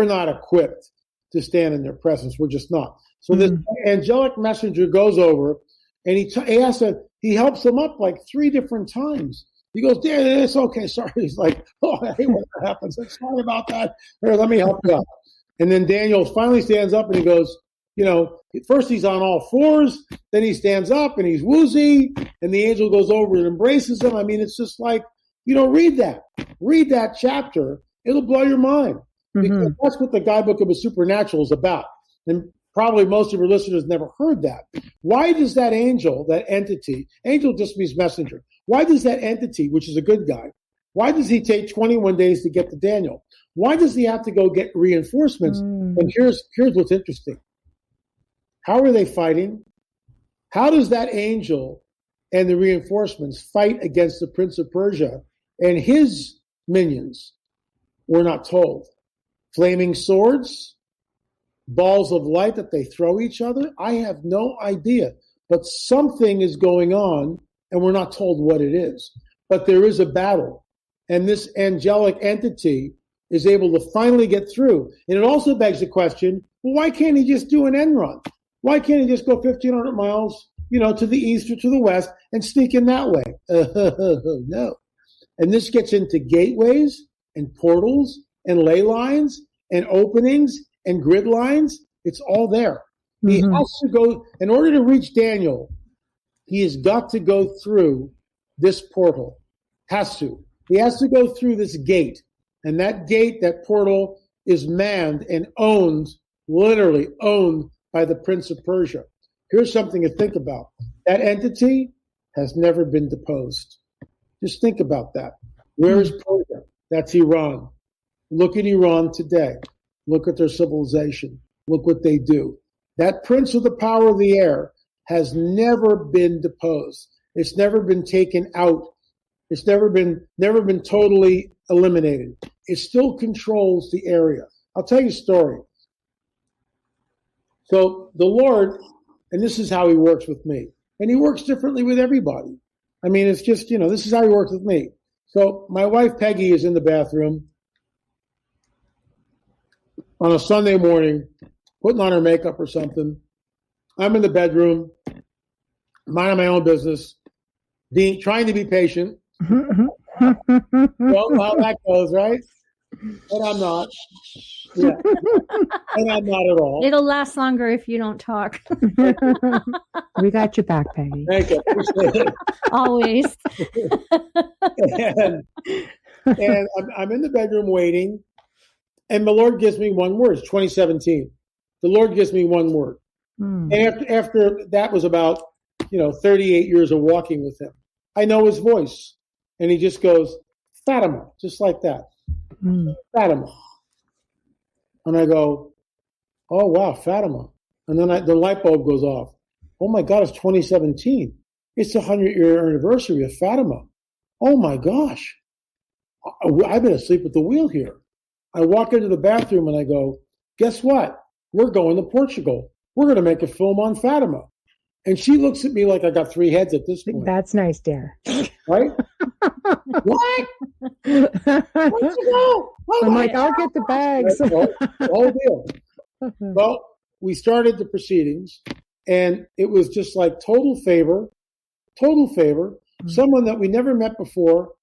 not equipped to stand in their presence. We're just not. So this angelic messenger goes over, and he helps him up like 3 different times. He goes, "Dad, it's okay. Sorry." He's like, "Oh, I hate when that happens. I'm sorry about that. Here, let me help you up." And then Daniel finally stands up, and he goes, first he's on all fours, then he stands up, and he's woozy, and the angel goes over and embraces him. I mean, it's just like, read that chapter. It'll blow your mind. Because that's what the Guidebook of a Supernatural is about. And probably most of your listeners never heard that. Why does that angel, that entity, angel just means messenger. Why does that entity, which is a good guy, why does he take 21 days to get to Daniel? Why does he have to go get reinforcements? And here's what's interesting. How are they fighting? How does that angel and the reinforcements fight against the Prince of Persia and his minions? We're not told. Flaming swords, balls of light that they throw each other. I have no idea, but something is going on, and we're not told what it is. But there is a battle, and this angelic entity is able to finally get through. And it also begs the question, well, why can't he just do an end run? Why can't he just go 1,500 miles, to the east or to the west and sneak in that way? No. And this gets into gateways and portals and ley lines and openings and grid lines. It's all there. He has to go, in order to reach Daniel, he has got to go through this portal. He has to go through this gate. And that gate, that portal, is manned and literally owned by the Prince of Persia. Here's something to think about. That entity has never been deposed. Just think about that. Where is Persia? That's Iran. Look at Iran today. Look at their civilization. Look what they do. That prince of the power of the air has never been deposed. It's never been taken out. It's never been totally eliminated. It still controls the area. I'll tell you a story. So the Lord, and this is how he works with me, and he works differently with everybody. I mean, it's just, this is how he works with me. So my wife, Peggy, is in the bathroom on a Sunday morning, putting on her makeup or something. I'm in the bedroom, minding my own business, trying to be patient. Well, how that goes, right? But I'm not. Yeah. And I'm not at all. It'll last longer if you don't talk. We got your back, Peggy. Thank you. Appreciate it. Always. and I'm in the bedroom waiting, and the Lord gives me one word. It's 2017. The Lord gives me one word. And after that was about 38 years of walking with him. I know his voice. And he just goes, Fatima, just like that. Fatima. And I go, oh, wow, Fatima. And then the light bulb goes off. Oh, my God, it's 2017. It's the 100-year anniversary of Fatima. Oh, my gosh. I've been asleep at the wheel here. I walk into the bathroom and I go, guess what? We're going to Portugal. We're going to make a film on Fatima. And she looks at me like I got three heads at this point. That's nice, dear. Right? What? Where'd you go? Oh, I'm like, I'll get the bags. The whole deal. Well, we started the proceedings, and it was just like total favor. Someone that we never met before,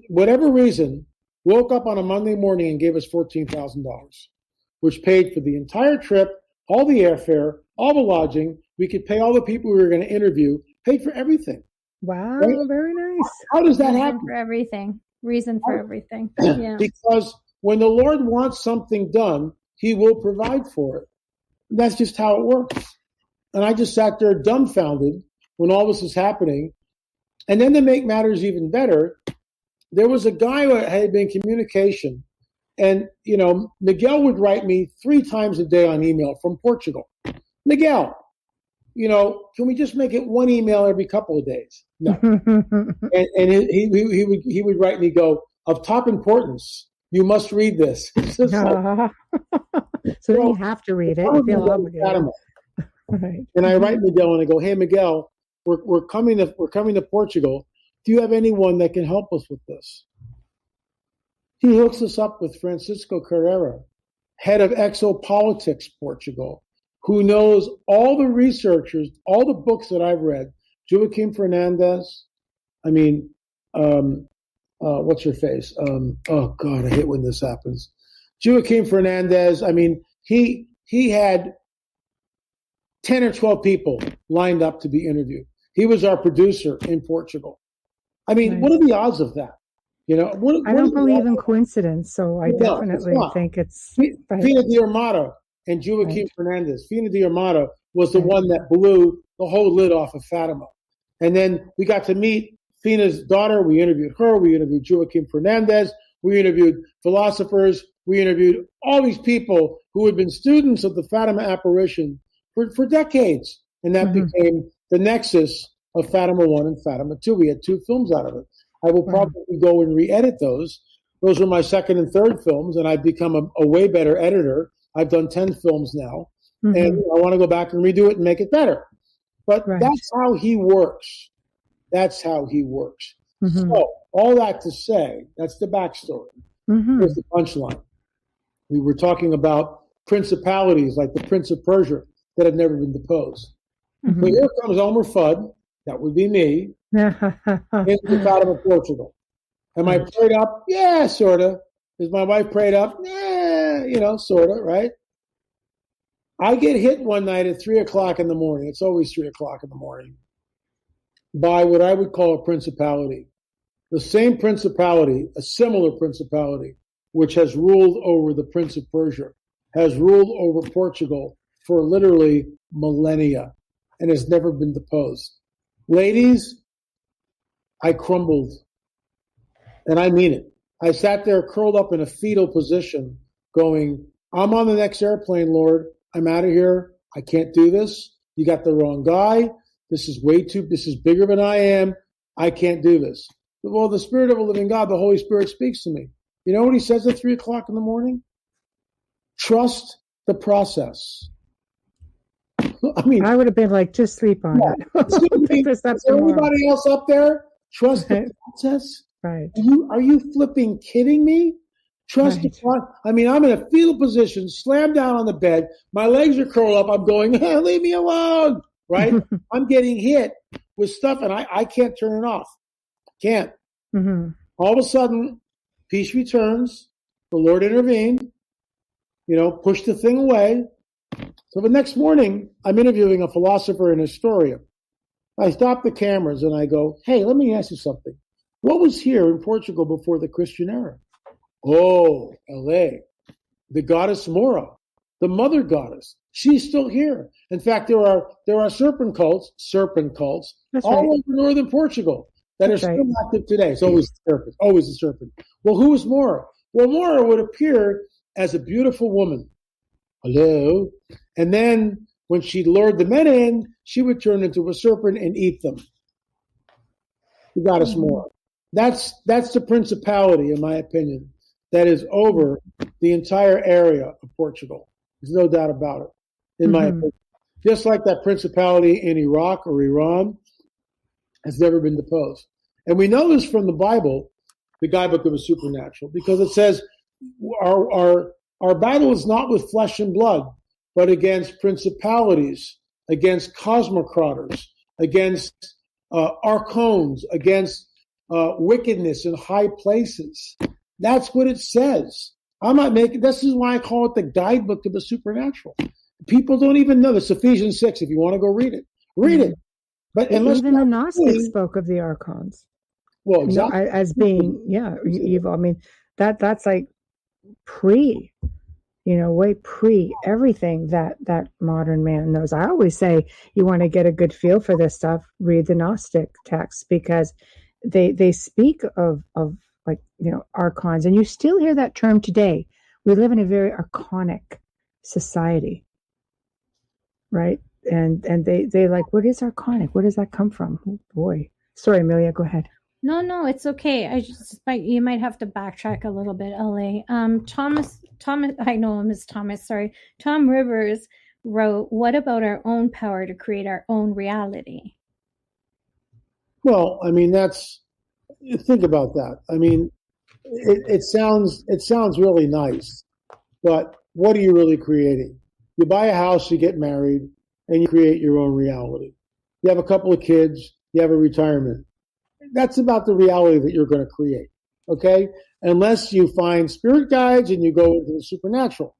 whatever reason, woke up on a Monday morning and gave us $14,000, which paid for the entire trip, all the airfare, all the lodging. We could pay all the people we were going to interview, paid for everything. Wow, right? Very nice. How does that happen? For everything. Reason for everything. Yeah. Because when the Lord wants something done, he will provide for it. And that's just how it works. And I just sat there dumbfounded when all this is happening. And then to make matters even better, there was a guy who had been in communication. And, Miguel would write me 3 times a day on email from Portugal. Miguel, can we just make it one email every couple of days? No. and he would write me, go, of top importance, you must read this. So then you have to read it. You feel obligated. Right. And I write Miguel and I go, hey, Miguel, we're coming to Portugal. Do you have anyone that can help us with this? He hooks us up with Francisco Carrera, head of Exopolitics Portugal, who knows all the researchers, all the books that I've read. Joaquim Fernandez. What's her face? Oh God, I hate when this happens. Joaquim Fernandez. He had 10 or 12 people lined up to be interviewed. He was our producer in Portugal. Nice. What are the odds of that? I don't believe in coincidence, so I definitely think it's Fina de Armada and Joaquim Fernandez. Fina de Armada was the one that blew the whole lid off of Fatima. And then we got to meet Fina's daughter. We interviewed her. We interviewed Joaquim Fernandez. We interviewed philosophers. We interviewed all these people who had been students of the Fatima apparition for decades. And that became the nexus of Fatima 1 and Fatima 2. We had 2 films out of it. I will probably go and re-edit those. Those were my second and third films, and I've become a way better editor. I've done 10 films now, and I want to go back and redo it and make it better. But that's how he works. That's how he works. So all that to say, that's the backstory. Here's the punchline. We were talking about principalities like the Prince of Persia that have never been deposed. So here comes Omer Fudd, that would be me, into Fatima, Portugal. Am I prayed up? Yeah, sort of. Is my wife prayed up? Yeah, sort of, right? I get hit one night at 3 o'clock in the morning. It's always 3 o'clock in the morning. By what I would call a principality. The same principality, a similar principality, which has ruled over the Prince of Persia, has ruled over Portugal for literally millennia and has never been deposed. Ladies, I crumbled. And I mean it. I sat there curled up in a fetal position going, I'm on the next airplane, Lord. I'm out of here. I can't do this. You got the wrong guy. This is bigger than I am. I can't do this. Well, the Spirit of a living God, the Holy Spirit speaks to me. You know what he says at 3 o'clock in the morning? Trust the process. I would have been like, just sleep on it. Is everybody else up there? Trust the process? Right. Are you flipping kidding me? Trust the process. I'm in a fetal position, slammed down on the bed. My legs are curled up. I'm going, hey, leave me alone. Right? I'm getting hit with stuff, and I can't turn it off. Can't. All of a sudden, peace returns. The Lord intervened. Pushed the thing away. So the next morning, I'm interviewing a philosopher and historian. I stop the cameras and I go, hey, let me ask you something. What was here in Portugal before the Christian era? Oh, LA. The goddess Mora, the mother goddess. She's still here. In fact, there are serpent cults That's all right. over northern Portugal that That's are right. still active today. It's always the serpent. Well, who is Mora? Well, Mora would appear as a beautiful woman. Hello. And then when she lured the men in, she would turn into a serpent and eat them. The goddess Mora. That's the principality, in my opinion, that is over the entire area of Portugal. There's no doubt about it, in my opinion. Just like that principality in Iraq or Iran has never been deposed. And we know this from the Bible, the guidebook of the supernatural, because it says our battle is not with flesh and blood, but against principalities, against cosmocrators, against archons, against wickedness in high places. That's what it says. I'm not making. This is why I call it the guidebook to the supernatural. People don't even know this. Ephesians 6. If you want to go read it, read it. But unless even the Gnostics spoke of the archons. Well, exactly. As being evil. I mean, that's like way pre everything that modern man knows. I always say you want to get a good feel for this stuff, read the Gnostic texts, because they speak of archons, and you still hear that term today. We live in a very archonic society, right? And they like, what is archonic? Where does that come from? Oh boy. Sorry, Amelia, go ahead. No, it's okay. You might have to backtrack a little bit, LA. Thomas, I know him as Thomas, sorry. Tom Rivers wrote, what about our own power to create our own reality? Well, I mean, think about that. I mean, it sounds really nice, but what are you really creating? You buy a house, you get married, and you create your own reality. You have a couple of kids, you have a retirement. That's about the reality that you're going to create, okay? Unless you find spirit guides and you go into the supernatural,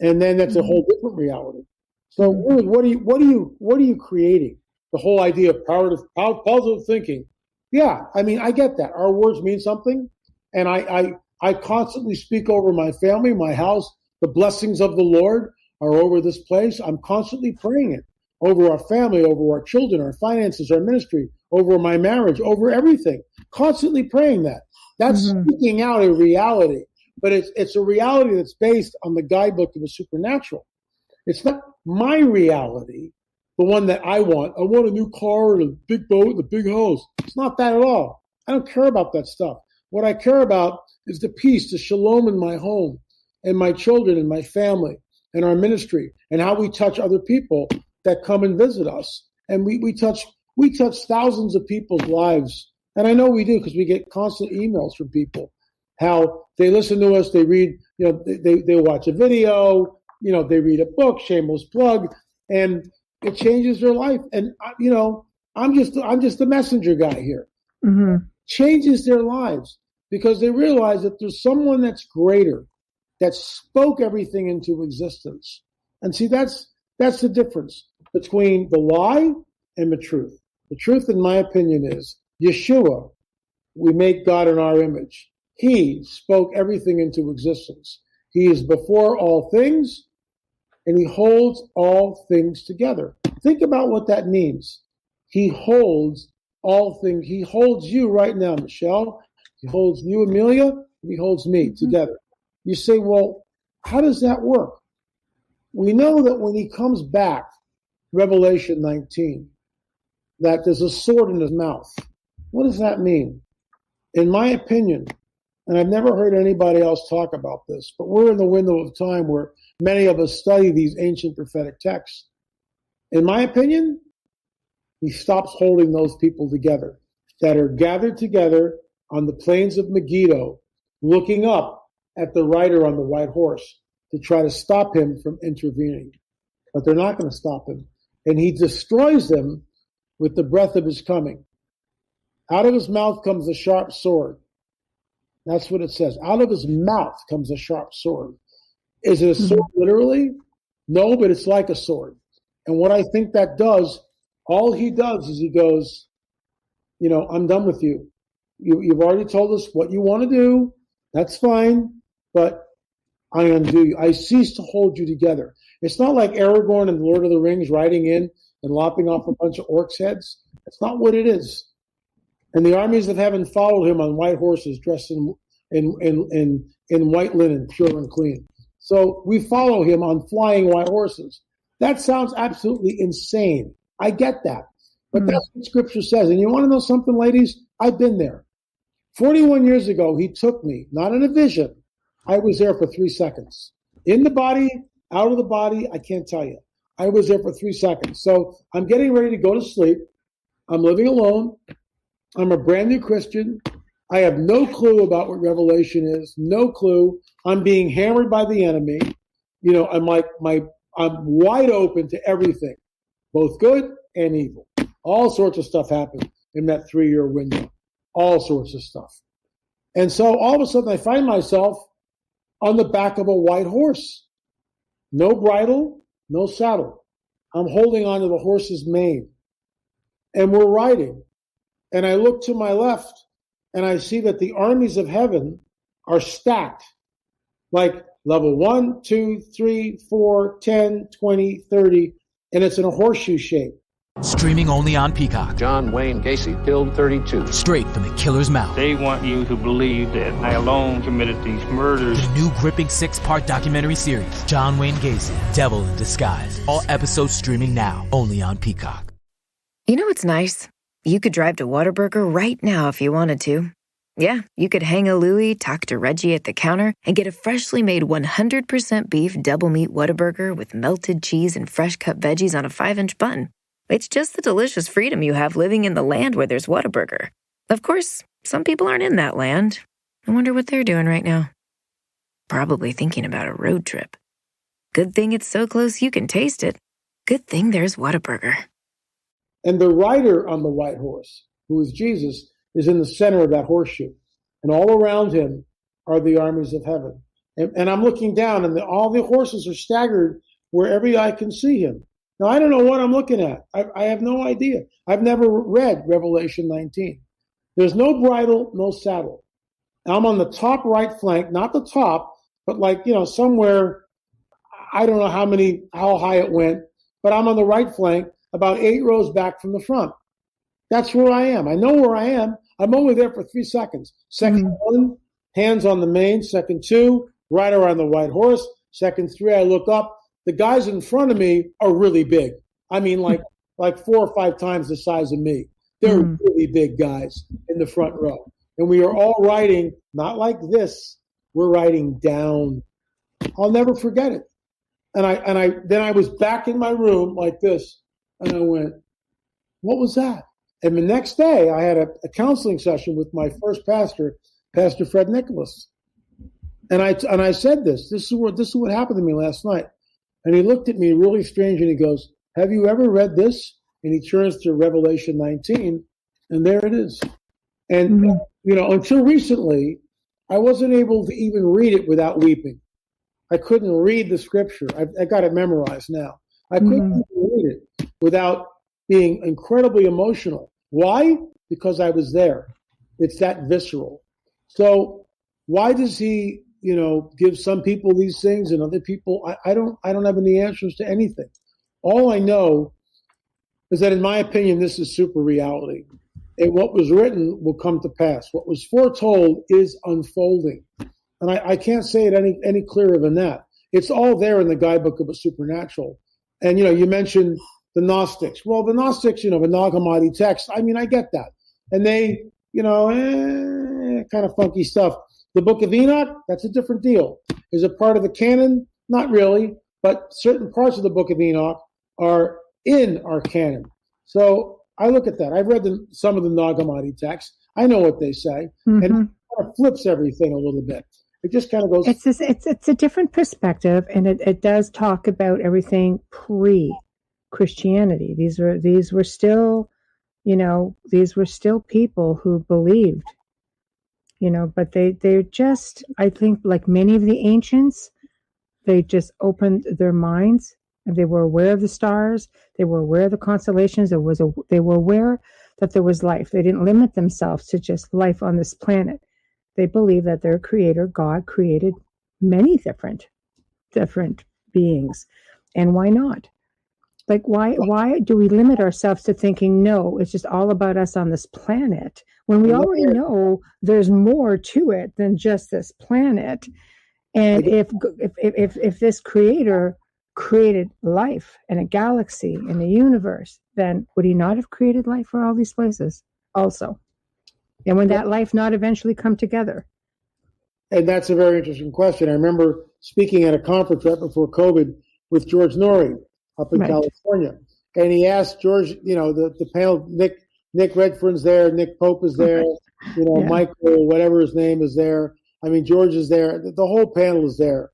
and then that's a whole different reality. So, really, what are you creating? The whole idea of positive thinking. Yeah, I mean, I get that. Our words mean something, and I constantly speak over my family, my house. The blessings of the Lord are over this place. I'm constantly praying it over our family, over our children, our finances, our ministry, over my marriage, over everything. Constantly praying that. That's speaking out a reality, but it's a reality that's based on the guidebook of the supernatural. It's not my reality, the one that I want. I want a new car and a big boat and a big house. It's not that at all. I don't care about that stuff. What I care about is the peace, the shalom in my home and my children and my family and our ministry and how we touch other people that come and visit us. And we touch thousands of people's lives. And I know we do because we get constant emails from people, how they listen to us, they read, they watch a video, they read a book, shameless plug, and it changes their life. And, I'm just the messenger guy here. Changes their lives because they realize that there's someone that's greater, that spoke everything into existence. And see, that's the difference between the lie and the truth. The truth, in my opinion, is Yeshua. We make God in our image. He spoke everything into existence. He is before all things, and he holds all things together. Think about what that means. He holds all things. He holds you right now, Michelle. He holds you, Amelia, and he holds me together. You say, well, how does that work? We know that when he comes back, Revelation 19, that there's a sword in his mouth. What does that mean? In my opinion, and I've never heard anybody else talk about this, but we're in the window of time where many of us study these ancient prophetic texts. In my opinion, he stops holding those people together that are gathered together on the plains of Megiddo, looking up at the rider on the white horse to try to stop him from intervening. But they're not going to stop him. And he destroys them with the breath of his coming. Out of his mouth comes a sharp sword. That's what it says. Out of his mouth comes a sharp sword. Is it a sword literally? No, but it's like a sword. And what I think that does, all he does is he goes, I'm done with you. You've already told us what you want to do. That's fine. But I undo you. I cease to hold you together. It's not like Aragorn in Lord of the Rings riding in and lopping off a bunch of orcs' heads. That's not what it is. And the armies of heaven followed him on white horses, dressed in white linen, pure and clean. So we follow him on flying white horses. That sounds absolutely insane. I get that. But that's what Scripture says. And you want to know something, ladies? I've been there. 41 years ago, he took me, not in a vision. I was there for 3 seconds. In the body, out of the body, I can't tell you. I was there for 3 seconds. So I'm getting ready to go to sleep. I'm living alone. I'm a brand new Christian. I have no clue about what Revelation is. No clue. I'm being hammered by the enemy. You know, I'm wide open to everything, both good and evil. All sorts of stuff happened in that 3-year window. All sorts of stuff. And so all of a sudden I find myself on the back of a white horse. No bridle, no saddle. I'm holding onto the horse's mane. And we're riding. And I look to my left and I see that the armies of heaven are stacked. Like level 1, 2, 3, 4, 10, 20, 30. And it's in a horseshoe shape. Streaming only on Peacock. John Wayne Gacy killed 32. Straight from the killer's mouth. They want you to believe that I alone committed these murders. The new gripping 6-part documentary series, John Wayne Gacy, Devil in Disguise. All episodes streaming now, only on Peacock. You know what's nice? You could drive to Whataburger right now if you wanted to. Yeah, you could hang a Louie, talk to Reggie at the counter, and get a freshly made 100% beef double meat Whataburger with melted cheese and fresh cut veggies on a 5-inch bun. It's just the delicious freedom you have living in the land where there's Whataburger. Of course, some people aren't in that land. I wonder what they're doing right now. Probably thinking about a road trip. Good thing it's so close you can taste it. Good thing there's Whataburger. And the rider on the white horse, who is Jesus, is in the center of that horseshoe. And all around him are the armies of heaven. And I'm looking down, and all the horses are staggered where every eye can see him. Now, I don't know what I'm looking at. I have no idea. I've never read Revelation 19. There's no bridle, no saddle. I'm on the top right flank, not the top, but somewhere, I don't know how high it went, but I'm on the right flank, about 8 rows back from the front. That's where I am. I know where I am. I'm only there for 3 seconds. Second 1, hands on the mane. Second 2, rider on the white horse. Second 3, I look up. The guys in front of me are really big. I mean, like 4 or 5 times the size of me. They're really big guys in the front row. And we are all riding, not like this. We're riding down. I'll never forget it. And I was back in my room like this. And I went, what was that? And the next day, I had a counseling session with my first pastor, Pastor Fred Nicholas. And I said this is what happened to me last night. And he looked at me really strange and he goes, have you ever read this? And he turns to Revelation 19, and there it is. And, until recently, I wasn't able to even read it without weeping. I couldn't read the scripture. I got it memorized now. I couldn't even read it without being incredibly emotional. Why? Because I was there. It's that visceral. So why does he, give some people these things and other people? I don't have any answers to anything. All I know is that, in my opinion, this is super reality. And what was written will come to pass. What was foretold is unfolding. And I can't say it any clearer than that. It's all there in the guidebook of the supernatural. And, you mentioned the Gnostics. Well, the Gnostics, the Nag Hammadi text, I mean, I get that. And they, kind of funky stuff. The Book of Enoch, that's a different deal. Is it part of the canon? Not really. But certain parts of the Book of Enoch are in our canon. So I look at that. I've read some of the Nag Hammadi texts. I know what they say. And it kind of flips everything a little bit. It just kind of goes. It's a different perspective, and it does talk about everything pre-Christianity. These were still people who believed, but they're just, I think, like many of the ancients, they just opened their minds and they were aware of the stars. They were aware of the constellations. They were aware that there was life. They didn't limit themselves to just life on this planet. They believed that their creator, God, created many different beings. And why not? Like, why do we limit ourselves to thinking, no, it's just all about us on this planet, when we already know there's more to it than just this planet? And if this creator created life and a galaxy and a universe, then would he not have created life for all these places also? And would that life not eventually come together? And that's a very interesting question. I remember speaking at a conference right before COVID with George Norrie up in California. And he asked George, the panel, Nick Redfern's there, Nick Pope is there, Michael, whatever his name, is there. I mean, George is there. The whole panel is there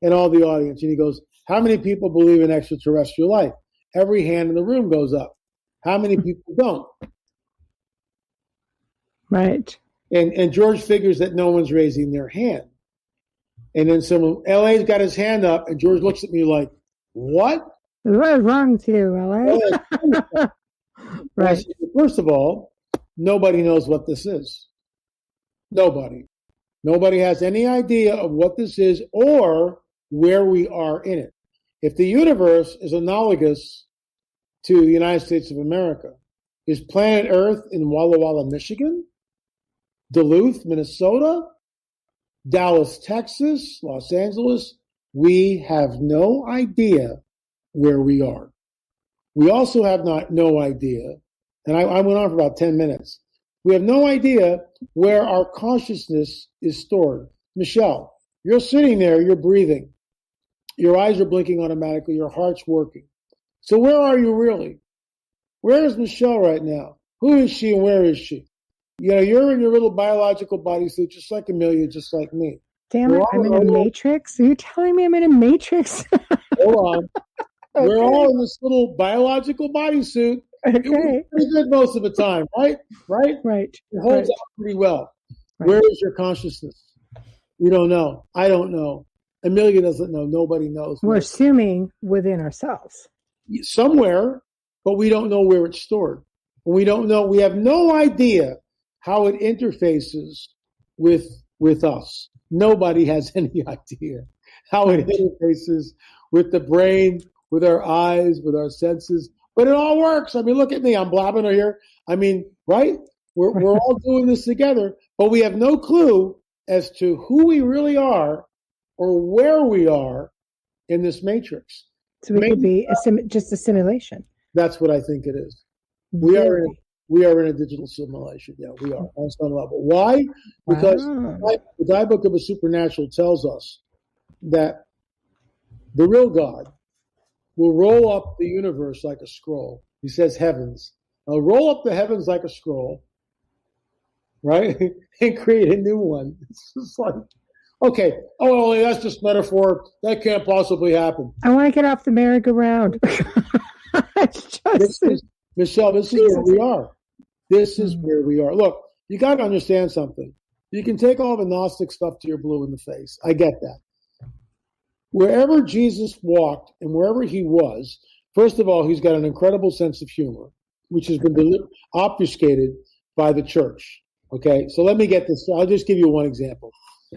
and all the audience. And he goes, how many people believe in extraterrestrial life? Every hand in the room goes up. How many people don't? Right. And George figures that no one's raising their hand. And then someone, LA's got his hand up, and George looks at me like, what? What's wrong with you, LA? Right. Said, first of all, nobody knows what this is. Nobody. Nobody has any idea of what this is or where we are in it. If the universe is analogous to the United States of America, is planet Earth in Walla Walla, Michigan, Duluth, Minnesota, Dallas, Texas, Los Angeles, we have no idea where we are. We also have no idea, and I went on for about 10 minutes. We have no idea where our consciousness is stored. Michelle, you're sitting there, you're breathing. Your eyes are blinking automatically, your heart's working. So where are you really? Where is Michelle right now? Who is she and where is she? You're in your little biological bodysuit, just like Amelia, just like me. Damn it, I'm in a matrix? Are you telling me I'm in a matrix? Hold on. Okay. We're all in this little biological bodysuit. Okay. It was pretty good most of the time, right? Right? Right. It holds out pretty well. Right. Where is your consciousness? We don't know. I don't know. Amelia doesn't know. Nobody knows. We're assuming within ourselves. Somewhere, but we don't know where it's stored. We don't know. We have no idea how it interfaces with us. Nobody has any idea how it interfaces with the brain, with our eyes, with our senses. But it all works. I mean, look at me. I'm blabbing here. I mean, right? We're all doing this together, but we have no clue as to who we really are or where we are in this matrix. So it could be just a simulation. That's what I think it is. We are in a digital simulation. Yeah, we are on some level. Why? Because the guidebook of the supernatural tells us that the real God will roll up the universe like a scroll. He says heavens. I'll roll up the heavens like a scroll, right? And create a new one. It's just like, okay, that's just metaphor. That can't possibly happen. I want to get off the merry-go-round. Michelle, this is where we are. This is where we are. Look, you got to understand something. You can take all the Gnostic stuff to your blue in the face. I get that. Wherever Jesus walked and wherever he was, first of all, he's got an incredible sense of humor, which has been obfuscated by the church. Okay, so let me get this. I'll just give you one example.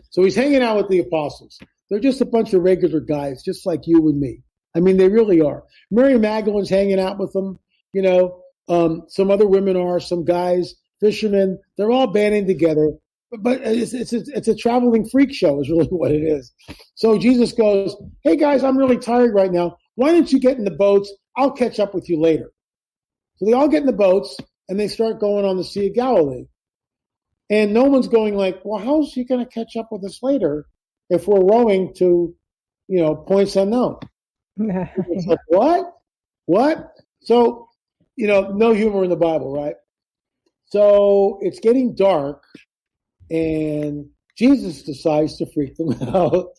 So he's hanging out with the apostles. They're just a bunch of regular guys, just like you and me. I mean, they really are. Mary Magdalene's hanging out with them. Some other women are, some guys, fishermen. They're all banding together. But it's a traveling freak show is really what it is. So Jesus goes, hey, guys, I'm really tired right now. Why don't you get in the boats? I'll catch up with you later. So they all get in the boats, and they start going on the Sea of Galilee. And no one's going like, well, how's he going to catch up with us later if we're rowing to, points unknown? It's like, what? So, no humor in the Bible, right? So it's getting dark, and Jesus decides to freak them out.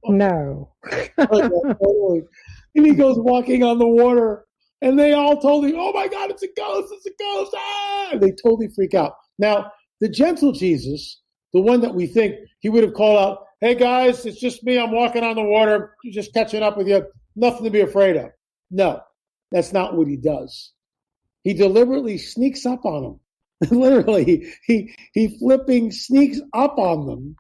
No. And he goes walking on the water, and they all told him, oh my God, it's a ghost, ah! And they totally freak out. Now, the gentle Jesus, the one that we think he would have called out, hey guys, it's just me, I'm walking on the water, just catching up with you, nothing to be afraid of. No, that's not what he does. He deliberately sneaks up on them. Literally, he flipping sneaks up on them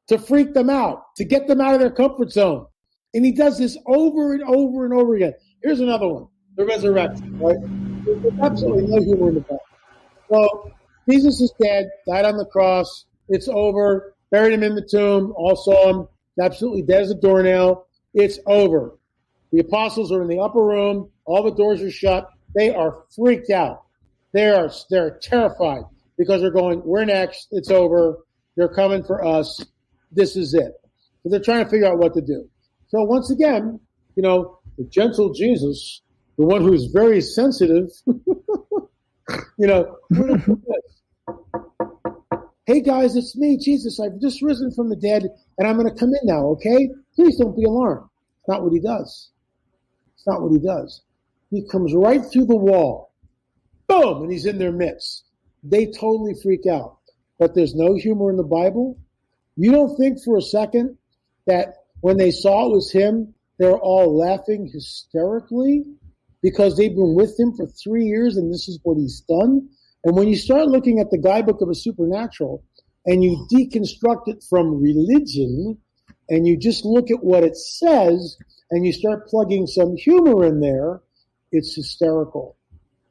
to freak them out, to get them out of their comfort zone. And he does this over and over and over again. Here's another one, the resurrection, right? There's absolutely no humor in the Bible. So Jesus is dead, died on the cross. It's over. Buried him in the tomb. All saw him. Absolutely dead as a doornail. It's over. The apostles are in the upper room. All the doors are shut. They are freaked out. They're terrified because they're going, we're next. It's over. They're coming for us. This is it. So they're trying to figure out what to do. So once again, the gentle Jesus, the one who's very sensitive, hey guys, it's me, Jesus. I've just risen from the dead, and I'm going to come in now, okay? Please don't be alarmed. It's not what he does. It's not what he does. He comes right through the wall. Boom! And he's in their midst. They totally freak out. But there's no humor in the Bible. You don't think for a second that when they saw it was him, they're all laughing hysterically because they've been with him for 3 years and this is what he's done? And when you start looking at the guidebook of a supernatural and you deconstruct it from religion and you just look at what it says and you start plugging some humor in there, it's hysterical.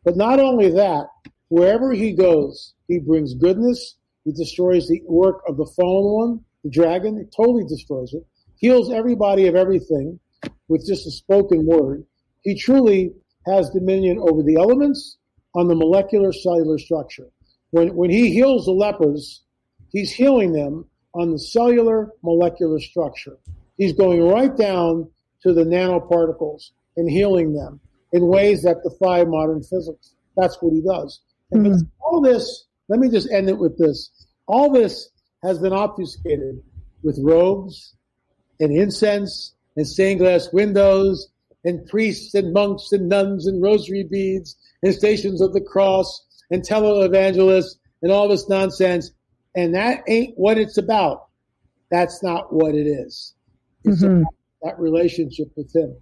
But not only that, wherever he goes, he brings goodness. He destroys the work of the fallen one, the dragon. He totally destroys it. Heals everybody of everything with just a spoken word. He truly has dominion over the elements on the molecular cellular structure. When he heals the lepers, he's healing them on the cellular molecular structure. He's going right down to the nanoparticles and healing them in ways that defy modern physics. That's what he does. And all this, let me just end it with this. All this has been obfuscated with robes and incense and stained glass windows and priests and monks and nuns and rosary beads and stations of the cross and televangelists and all this nonsense. And that ain't what it's about. That's not what it is. It's about that relationship with him.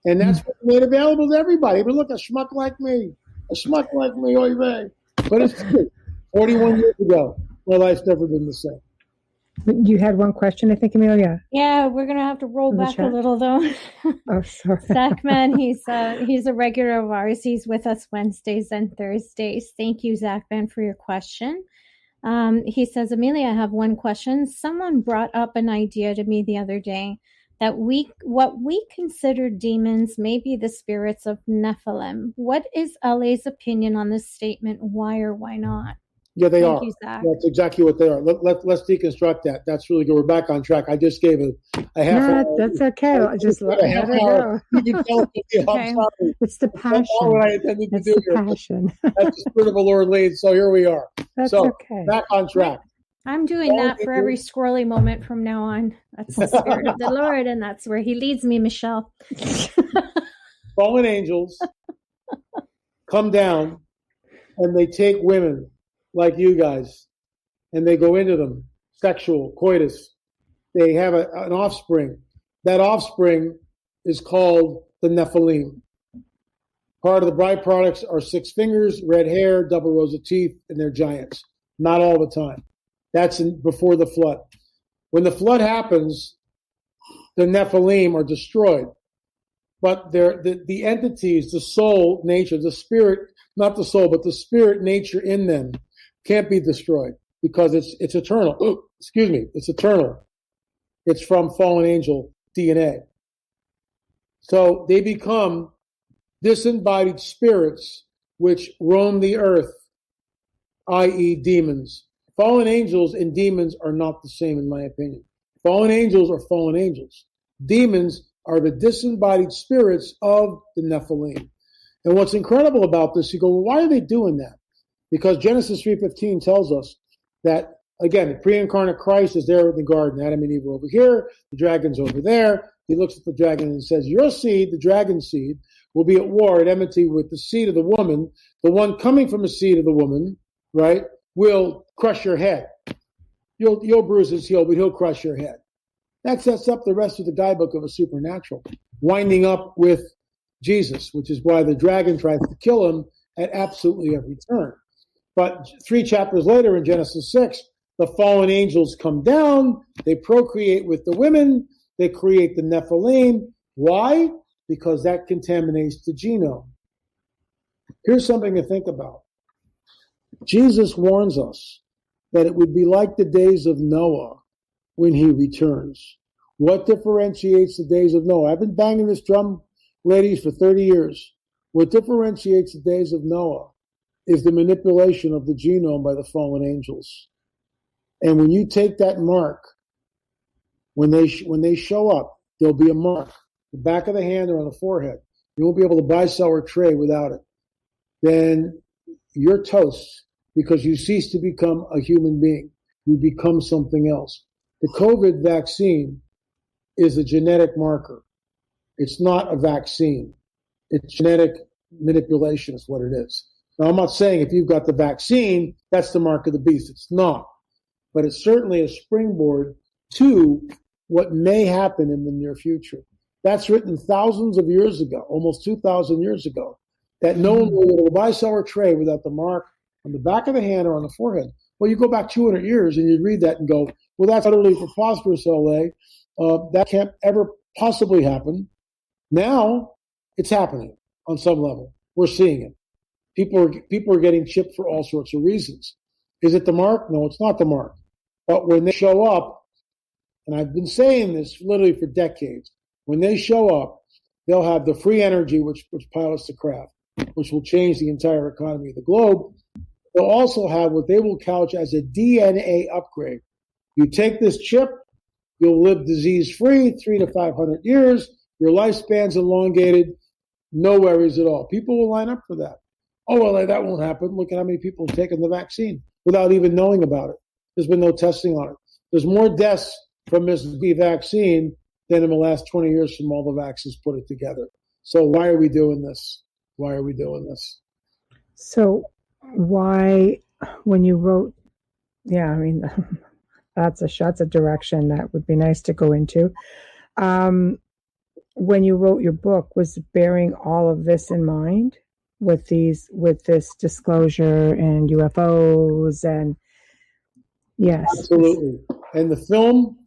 And that's what made available to everybody. But look, a schmuck like me, oy vey. But it's true. 41 years ago, my life's never been the same. You had one question, I think, Amelia. Yeah, we're gonna have to roll back a little though. Oh, sorry. Zachman, he's a regular of ours. He's with us Wednesdays and Thursdays. Thank you, Zachman, for your question. He says, Amelia, I have one question. Someone brought up an idea to me the other day that what we consider demons may be the spirits of Nephilim. What is LA's opinion on this statement? Why or why not? Yeah, they Thank are. you, Zach. That's exactly what they are. Let's deconstruct that. That's really good. We're back on track. I just gave a half hour. That's okay. Just let her go. You can tell me. I'm sorry. It's the passion. That's not what I intended to do the here. Passion. That's the Spirit of the Lord leads. So here we are. That's so okay. Back on track. I'm doing that for every squirrely moment from now on. That's the Spirit of the Lord, and that's where he leads me, Michelle. Fallen angels come down and they take women like you guys and they go into them, sexual coitus. They have an offspring. That offspring is called the Nephilim. Part of the byproducts are 6 fingers, red hair, double rows of teeth, and they're giants. Not all the time. That's before the flood. When the flood happens, the Nephilim are destroyed. But the entities, the soul nature, the spirit, not the soul, but the spirit nature in them can't be destroyed because it's eternal. Oh, excuse me, it's eternal. It's from fallen angel DNA. So they become disembodied spirits which roam the earth, i.e. demons. Fallen angels and demons are not the same, in my opinion. Fallen angels are fallen angels. Demons are the disembodied spirits of the Nephilim. And what's incredible about this, you go, well, why are they doing that? Because Genesis 3:15 tells us that, again, the pre-incarnate Christ is there in the garden. Adam and Eve are over here. The dragon's over there. He looks at the dragon and says, your seed, the dragon's seed, will be at war, at enmity with the seed of the woman. The one coming from the seed of the woman, right, will crush your head. You'll bruise his heel, but he'll crush your head. That sets up the rest of the guidebook of a supernatural, winding up with Jesus, which is why the dragon tries to kill him at absolutely every turn. But 3 chapters later in Genesis 6, the fallen angels come down, they procreate with the women, they create the Nephilim. Why? Because that contaminates the genome. Here's something to think about. Jesus warns us that it would be like the days of Noah when he returns. What differentiates the days of Noah? I've been banging this drum, ladies, for 30 years. What differentiates the days of Noah is the manipulation of the genome by the fallen angels. And when you take that mark, when they show up, there'll be a mark, the back of the hand or on the forehead. You won't be able to buy, sell, or trade without it. Then you're toast because you cease to become a human being. You become something else. The COVID vaccine is a genetic marker. It's not a vaccine. It's genetic manipulation is what it is. Now, I'm not saying if you've got the vaccine, that's the mark of the beast. It's not. But it's certainly a springboard to what may happen in the near future. That's written thousands of years ago, almost 2,000 years ago, that no one will be able to buy, sell, or trade without the mark on the back of the hand or on the forehead. Well, you go back 200 years and you read that and go, well, that's utterly preposterous, LA. That can't ever possibly happen. Now it's happening on some level. We're seeing it. People are getting chipped for all sorts of reasons. Is it the mark? No, it's not the mark. But when they show up, and I've been saying this literally for decades, when they show up, they'll have the free energy which pilots the craft, which will change the entire economy of the globe. They'll also have what they will couch as a DNA upgrade. You take this chip, you'll live disease-free, 300 to 500 years, your lifespan's elongated, no worries at all. People will line up for that. Oh, well, that won't happen. Look at how many people have taken the vaccine without even knowing about it. There's been no testing on it. There's more deaths from this vaccine than in the last 20 years from all the vaccines put it together. So why are we doing this? Why are we doing this? So why, when you wrote, yeah, I mean, that's a direction that would be nice to go into. When you wrote your book, was it bearing all of this in mind with this disclosure and UFOs and yes, absolutely. And the film,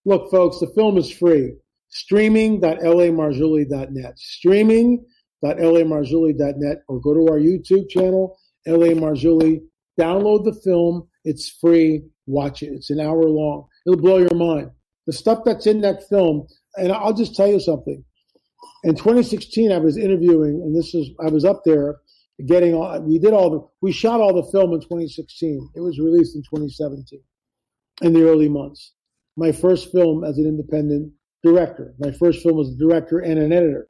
look, folks, the film is free. Streaming.lamarzulli.net. Streaming.lamarzulli.net, or go to our YouTube channel, LA Marzulli. Download the film. It's free. Watch it. It's an hour long. It'll blow your mind. The stuff that's in that film, and I'll just tell you something. In 2016, I was interviewing, and I was up there we shot all the film in 2016. It was released in 2017, in the early months. My first film as an independent director. My first film as a director and an editor.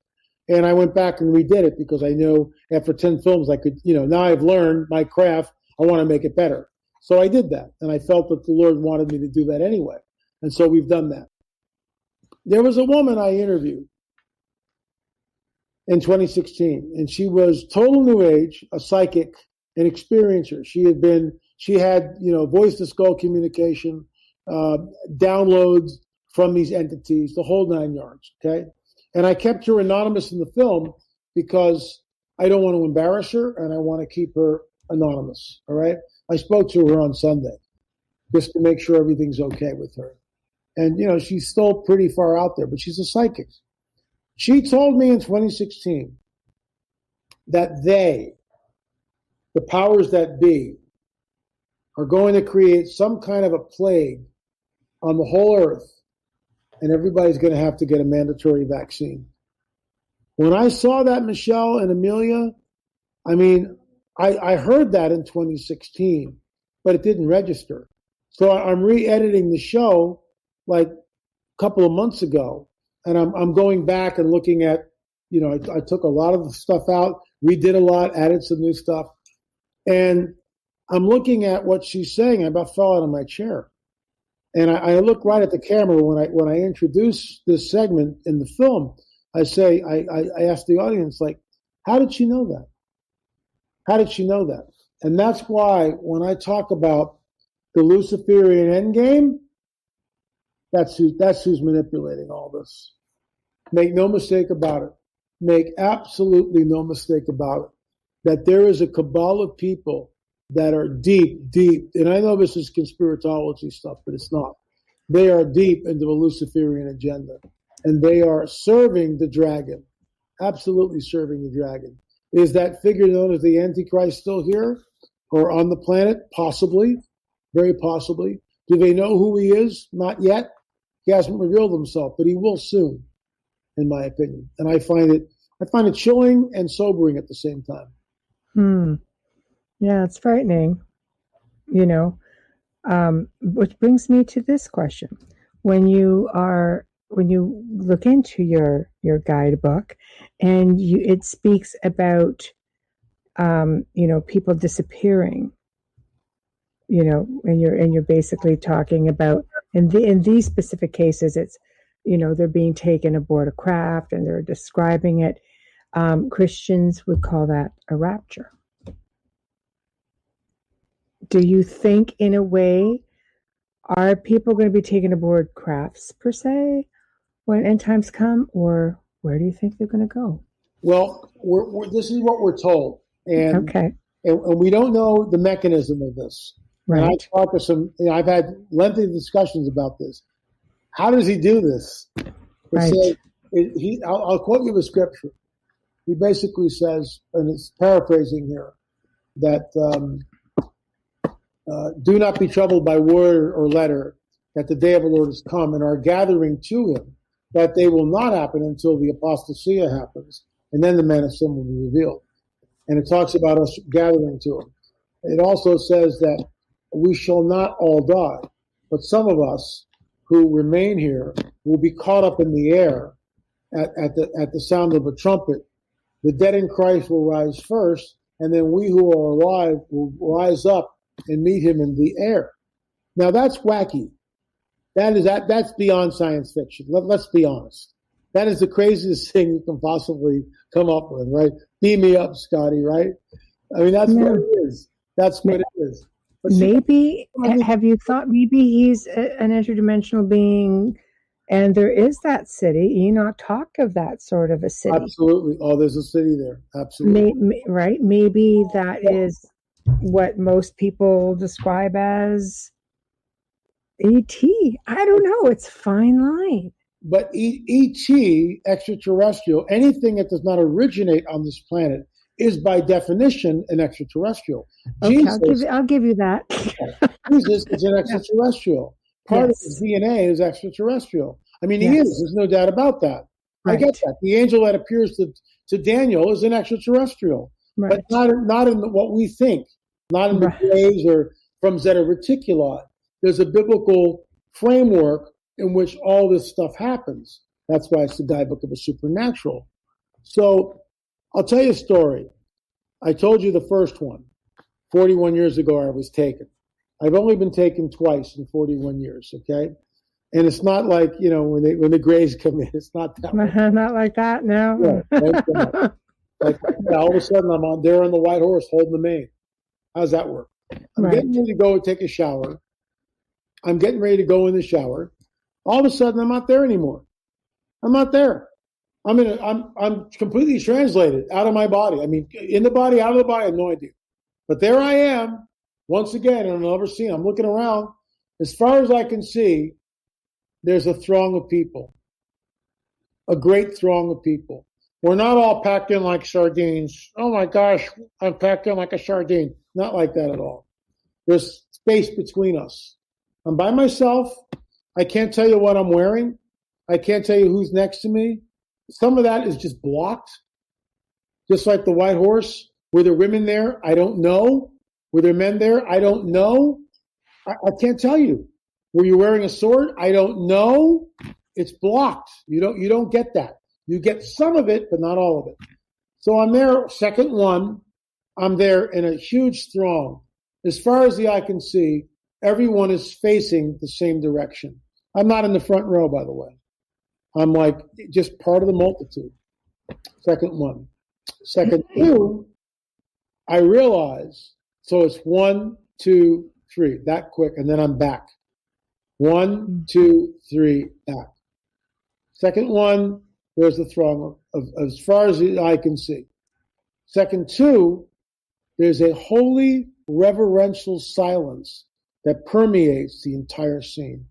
And I went back and redid it because I knew after 10 films I could, now I've learned my craft, I want to make it better. So I did that. And I felt that the Lord wanted me to do that anyway. And so we've done that. There was a woman I interviewed in 2016, and she was total new age, a psychic, an experiencer. She had voice to skull communication, downloads from these entities, the whole 9 yards. Okay. And I kept her anonymous in the film because I don't want to embarrass her and I want to keep her anonymous. All right. I spoke to her on Sunday just to make sure everything's okay with her. And, she's still pretty far out there, but she's a psychic. She told me in 2016 that the powers that be, are going to create some kind of a plague on the whole earth, and everybody's going to have to get a mandatory vaccine. When I saw that, Michelle and Amelia, I mean, I heard that in 2016, but it didn't register. So I'm re-editing the show like a couple of months ago, and I'm going back and looking at, I took a lot of the stuff out, redid a lot, added some new stuff, and I'm looking at what she's saying. I about fell out of my chair. And I look right at the camera when I introduce this segment in the film. I say, I ask the audience, like, how did she know that? How did she know that? And that's why when I talk about the Luciferian endgame, that's who's manipulating all this. Make no mistake about it. Make absolutely no mistake about it. That there is a cabal of people that are deep, and I know this is conspiratology stuff, but it's not. They are deep into the Luciferian agenda, and they are serving the dragon, absolutely serving the dragon. Is that figure known as the Antichrist still here or on the planet? Possibly, very possibly. Do they know who he is? Not yet. He hasn't revealed himself, but he will soon, in my opinion. And I find it chilling and sobering at the same time. Yeah, it's frightening, which brings me to this question. When you look into your guidebook and it speaks about, people disappearing, and you're basically talking about, in these specific cases, it's, they're being taken aboard a craft and they're describing it. Christians would call that a rapture. Do you think, in a way, are people going to be taken aboard crafts, per se, when end times come, or where do you think they're going to go? Well, this is what we're told, and we don't know the mechanism of this. Right. And I talked to I've had lengthy discussions about this. How does he do this? Right. I'll quote you the scripture. He basically says, and it's paraphrasing here, that do not be troubled by word or letter, that the day of the Lord has come, and are gathering to him, that they will not happen until the apostasia happens, and then the man of sin will be revealed. And it talks about us gathering to him. It also says that we shall not all die, but some of us who remain here will be caught up in the air at the sound of a trumpet. The dead in Christ will rise first, and then we who are alive will rise up and meet him in the air. Now that's wacky. That's beyond science fiction. Let's be honest. That is the craziest thing you can possibly come up with, right? Beam me up, Scotty, right? I mean, that's what it is. That's what it is. But maybe, have you thought maybe he's an interdimensional being, and there is that city? Enoch talked of that sort of a city. Absolutely. Oh, there's a city there. Absolutely. Right? Maybe that is what most people describe as E.T. I don't know. It's a fine line. But E.T., extraterrestrial, anything that does not originate on this planet is by definition an extraterrestrial. Okay, Jesus, I'll give you that. Jesus is an extraterrestrial. Part of his DNA is extraterrestrial. I mean, he is. There's no doubt about that. Right. I get that. The angel that appears to Daniel is an extraterrestrial, but not in what we think, not in the grays or from Zeta Reticuli. There's a biblical framework in which all this stuff happens. That's why it's the guidebook of the supernatural. So I'll tell you a story. I told you the first one. 41 years ago, I was taken. I've only been taken twice in 41 years, okay? And it's not like, when the grays come in, it's not that way. Not like that, no. Yeah, like, all of a sudden, I'm on there on the white horse holding the mane. How's that work? I'm getting ready to go and take a shower. I'm getting ready to go in the shower. All of a sudden, I'm not there anymore. I'm not there. I'm completely translated out of my body. I mean, in the body, out of the body, I have no idea. But there I am, once again, in another scene. I'm looking around. As far as I can see, there's a throng of people, a great throng of people. We're not all packed in like sardines. Oh my gosh, I'm packed in like a sardine. Not like that at all. There's space between us. I'm by myself. I can't tell you what I'm wearing. I can't tell you who's next to me. Some of that is just blocked. Just like the white horse. Were there women there? I don't know. Were there men there? I don't know. I can't tell you. Were you wearing a sword? I don't know. It's blocked. You don't get that. You get some of it, but not all of it. So I'm there, second one. I'm there in a huge throng. As far as the eye can see, everyone is facing the same direction. I'm not in the front row, by the way. I'm like just part of the multitude. Second one. Second two, I realize, so it's 1, 2, 3, that quick, and then I'm back. 1, 2, 3, back. Second one, there's the throng of as far as the eye can see. Second two, there's a holy reverential silence that permeates the entire scene.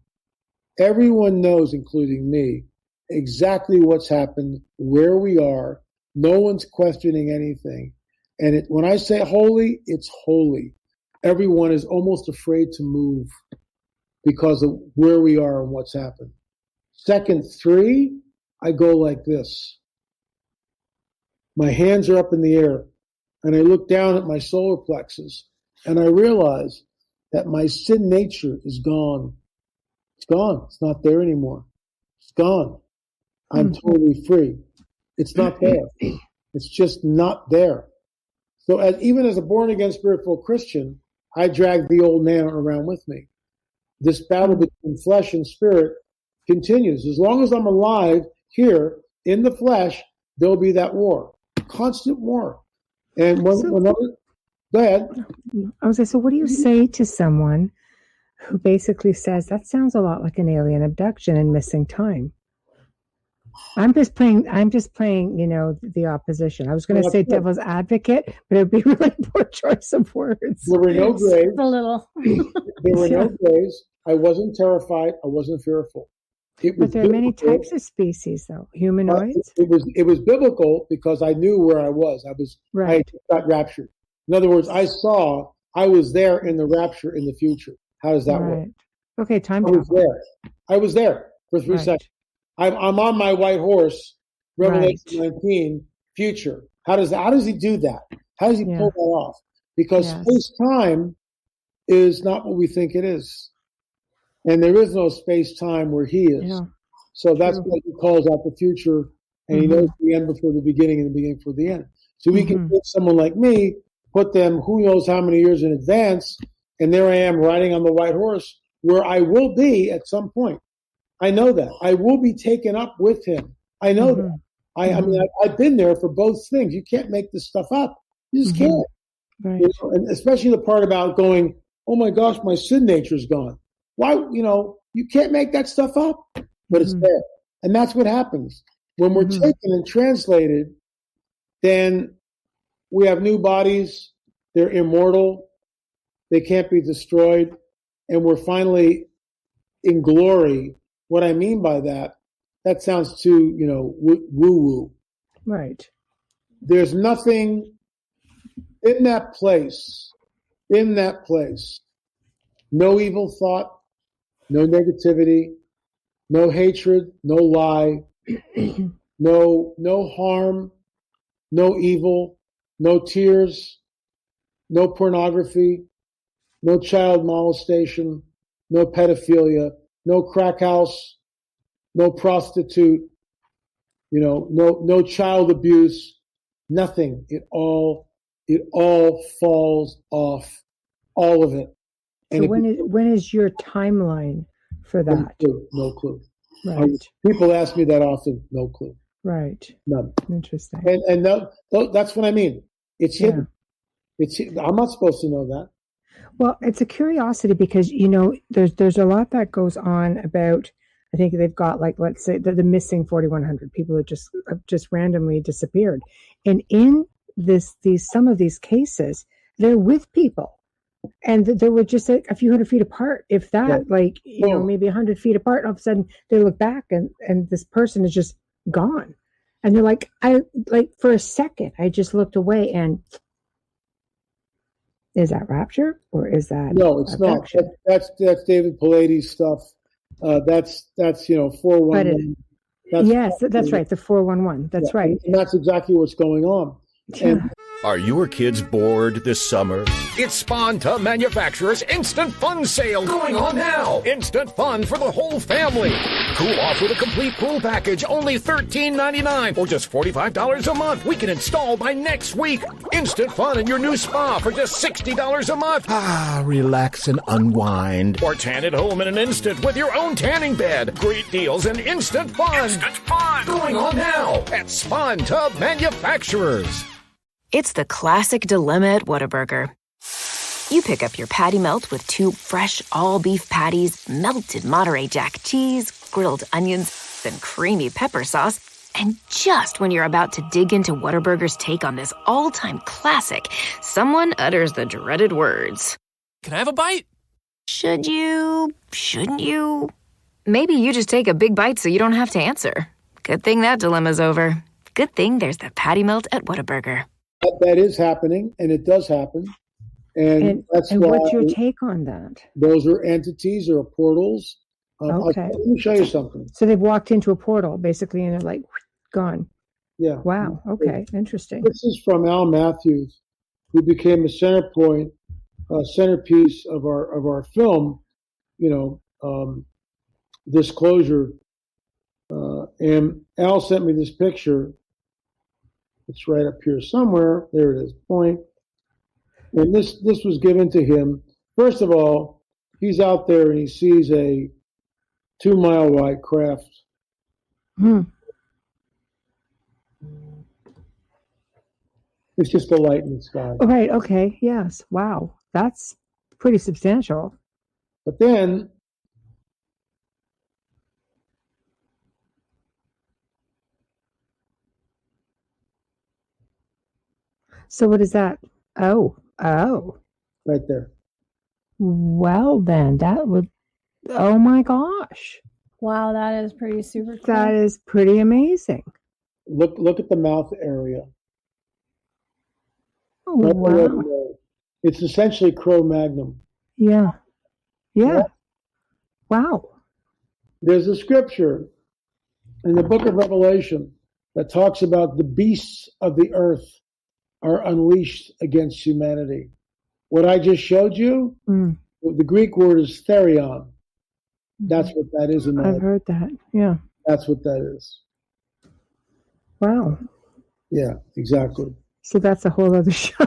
Everyone knows, including me, exactly what's happened, where we are. No one's questioning anything. And when I say holy, it's holy. Everyone is almost afraid to move because of where we are and what's happened. Second 3, I go like this. My hands are up in the air, and I look down at my solar plexus, and I realize that my sin nature is gone. It's gone. It's not there anymore. It's gone. I'm totally free. It's not there. It's just not there. So even as a born-again, spirit-filled Christian, I drag the old man around with me. This battle between flesh and spirit continues. As long as I'm alive here in the flesh, there'll be that war, constant war. And go ahead. I was like, so what do you say to someone who basically says that sounds a lot like an alien abduction and missing time? I'm just playing, the opposition. I was going to say devil's advocate, but it would be really poor choice of words. There were no graves. A little. There were no graves. I wasn't terrified. I wasn't fearful. But there are many types of species, though. Humanoids. It was biblical because I knew where I was. I got raptured. In other words, I was there in the rapture in the future. How does that work? Okay, time I was there. I was there for 3 seconds. I'm on my white horse, Revelation 19, future. How does he do that? How does he pull that off? Because space-time is not what we think it is. And there is no space-time where he is. Yeah. So that's why he calls out the future, and he knows the end before the beginning and the beginning before the end. So we can put someone like me, put them who knows how many years in advance, and there I am riding on the white horse where I will be at some point. I know that. I will be taken up with him. I know that. I mean, I've been there for both things. You can't make this stuff up. You just can't. Right. And especially the part about going, oh my gosh, my sin nature's gone. Why, you can't make that stuff up, but it's there. And that's what happens. When we're taken and translated, then we have new bodies. They're immortal. They can't be destroyed. And we're finally in glory. What I mean by that sounds too, woo-woo. Right. There's nothing in that place, no evil thought, no negativity, no hatred, no lie, no harm, no evil, no tears, no pornography, no child molestation, no pedophilia, no crack house, no prostitute, no child abuse, nothing. It all falls off, all of it. And so when is your timeline for that? No clue. Right. People ask me that often. No clue. Right. None. Interesting. And that's what I mean. It's hidden. I'm not supposed to know that. Well, it's a curiosity because, there's a lot that goes on about, I think they've got let's say the missing 4,100 people that just randomly disappeared. And in some of these cases, they're with people. And they were just a few hundred feet apart, if that, maybe 100 feet apart. All of a sudden, they look back and this person is just gone. And they're like, for a second, I just looked away and is that rapture or is that? No, it's abduction? Not. That's David Palladi's stuff. That's 411. Yes, that's right. The 411. That's right. And that's exactly what's going on. And are your kids bored this summer? It's Spawn Tub Manufacturer's Instant Fun Sale going on now. Instant fun for the whole family. Cool off with a complete pool package, only $13.99 or just $45 a month. We can install by next week. Instant fun in your new spa for just $60 a month. Relax and unwind. Or tan at home in an instant with your own tanning bed. Great deals and instant fun. Instant fun going on now at Spawn Tub Manufacturers. It's the classic dilemma at Whataburger. You pick up your patty melt with 2 fresh all-beef patties, melted Monterey Jack cheese, grilled onions, then creamy pepper sauce, And just when you're about to dig into Whataburger's take on this all-time classic, someone utters the dreaded words. Can I have a bite? Should you? Shouldn't you? Maybe you just take a big bite so you don't have to answer. Good thing that dilemma's over. Good thing there's the patty melt at Whataburger. That is happening, and it does happen. And that's and why what's your take on that? Those are entities or portals. Okay. Let me show you something. So they've walked into a portal, basically, and they're like, gone. Yeah. Wow. Okay. Interesting. This is from Al Matthews, who became a centerpiece of our film, Disclosure. And Al sent me this picture. It's right up here somewhere. There it is. Point. And this was given to him. First of all, he's out there and he sees a 2-mile wide craft. It's just a light in the sky. Right. Okay. Yes. Wow. That's pretty substantial. But then so what is that? Oh. Right there. Well, then that would. Oh my gosh. Wow, that is pretty super cool. That is pretty amazing. Look at the mouth area. Oh, wow. It's essentially Cro-Magnon. Yeah. Wow. There's a scripture in the book of Revelation that talks about the beasts of the earth are unleashed against humanity. What I just showed you, the Greek word is therion. That's what that is. I've heard that. Yeah. That's what that is. Wow. Yeah, exactly. So that's a whole other show.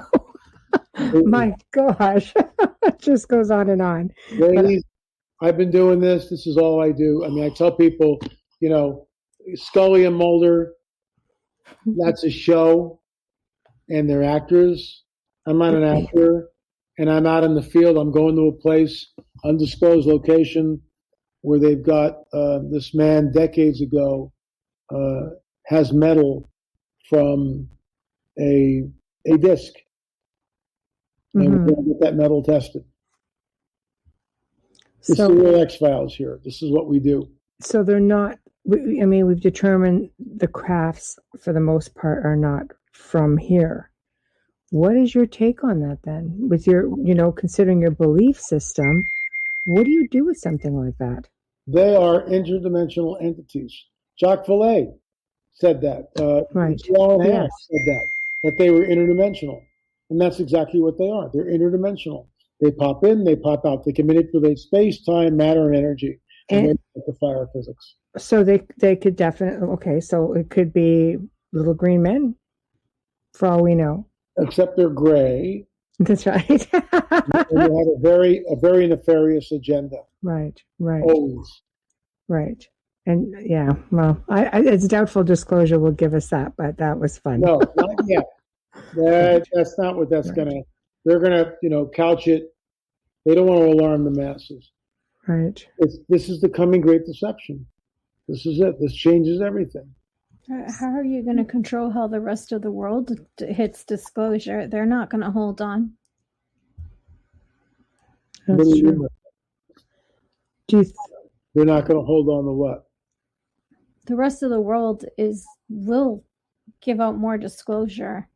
My gosh. It just goes on and on. Ladies, I've been doing this. This is all I do. I mean, I tell people, Scully and Mulder, that's a show, and they're actors. I'm not an actor, and I'm out in the field. I'm going to a place, undisclosed location, where they've got this man decades ago has metal from a disc. And we're going to get that metal tested. This is the real X-Files here. This is what we do. So they're not, we've determined the crafts, for the most part, are not from here. What is your take on that then? With your, considering your belief system, what do you do with something like that? They are interdimensional entities. Jacques Vallée said that. Right. Yes. Said that they were interdimensional. And that's exactly what they are. They're interdimensional. They pop in, they pop out. They can manipulate space, time, matter, and energy. And the fire physics. So they could definitely, okay, so it could be little green men, for all we know. Except they're gray. That's right. And they have a very nefarious agenda. Right. Always. Right. And yeah, well, it's doubtful Disclosure will give us that, but that was fun. No, not yet. That's not what that's going to, they're going to, couch it. They don't want to alarm the masses. Right. This is the coming great deception. This is it. This changes everything. How are you going to control how the rest of the world hits Disclosure? They're not going to hold on. That's true. They're not going to hold on to what? The rest of the world will give out more disclosure,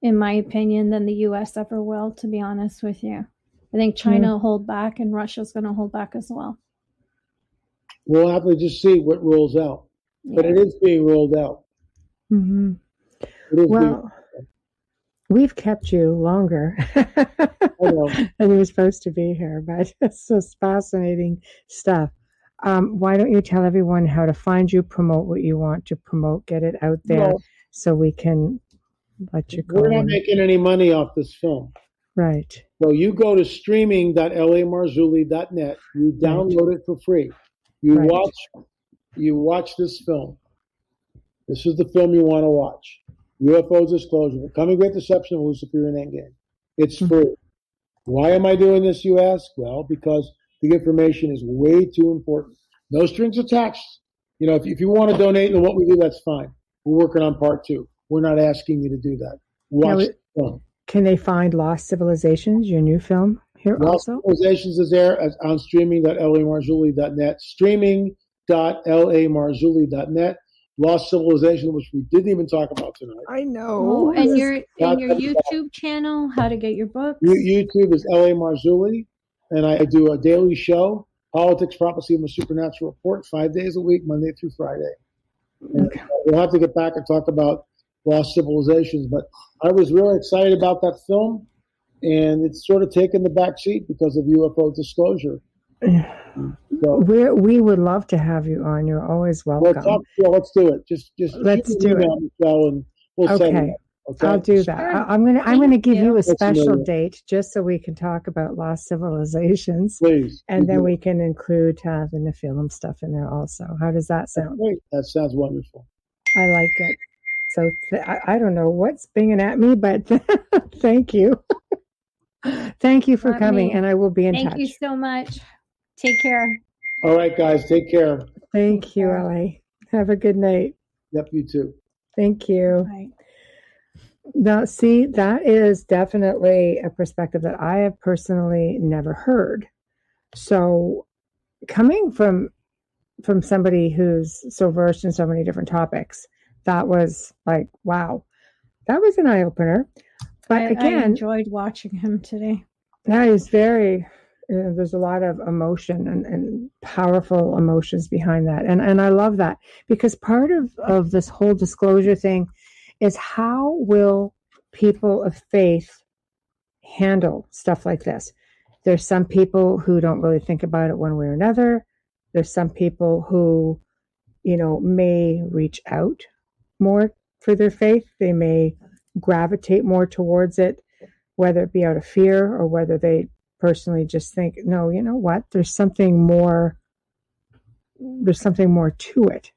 in my opinion, than the U.S. ever will, to be honest with you. I think China will hold back, and Russia's going to hold back as well. We'll have to just see what rolls out. Yeah. But it is being rolled out. Mm-hmm. Well, we've kept you longer than you were supposed to be here, but it's just fascinating stuff. Why don't you tell everyone how to find you, promote what you want to promote, get it out there so we can let you go. We're not making any money off this film. Right. So you go to streaming.lamarzulli.net. You download it for free. You watch this film. This is the film you want to watch. UFO Disclosure, Coming Great Deception of Luciferian Endgame. It's free. Why am I doing this, you ask? Well, because the information is way too important. No strings attached. if you want to donate to what we do, that's fine. We're working on part 2. We're not asking you to do that. Watch the film. Can they find Lost Civilizations, your new film, here Lost also? Civilizations is there on streaming.lamarzulli.net. Streaming.lamarzulli.net. Lost Civilization, which we didn't even talk about tonight. I know. And your YouTube channel, how to get your books. YouTube is L.A. Marzulli, and I do a daily show, Politics, Prophecy, and the Supernatural Report, 5 days a week, Monday through Friday. And we'll have to get back and talk about Lost Civilizations, but I was really excited about that film, and it's sort of taken the back seat because of UFO disclosure. So, we would love to have you on. You're always welcome. Let's do it. Just let's do it. Michelle, and we'll set it up. Okay? I'll do that. Sure. I'm gonna give you a special date just so we can talk about Lost Civilizations. Please. And then we can include the Nephilim stuff in there also. How does that sound? Great. That sounds wonderful. I like it. So I don't know what's binging at me, but thank you. Thank you for coming, and I will be in touch. Thank you so much. Take care. All right, guys. Take care. Thank you, Ellie. Have a good night. Yep, you too. Thank you. Bye. Now, see, that is definitely a perspective that I have personally never heard. So coming from somebody who's so versed in so many different topics, that was like, wow, that was an eye-opener. But again, I enjoyed watching him today. That is very, there's a lot of emotion and powerful emotions behind that. And I love that, because part of this whole disclosure thing is, how will people of faith handle stuff like this? There's some people who don't really think about it one way or another. There's some people who, may reach out more for their faith. They may gravitate more towards it, whether it be out of fear or whether they personally just think, no, you know what? There's something more to it.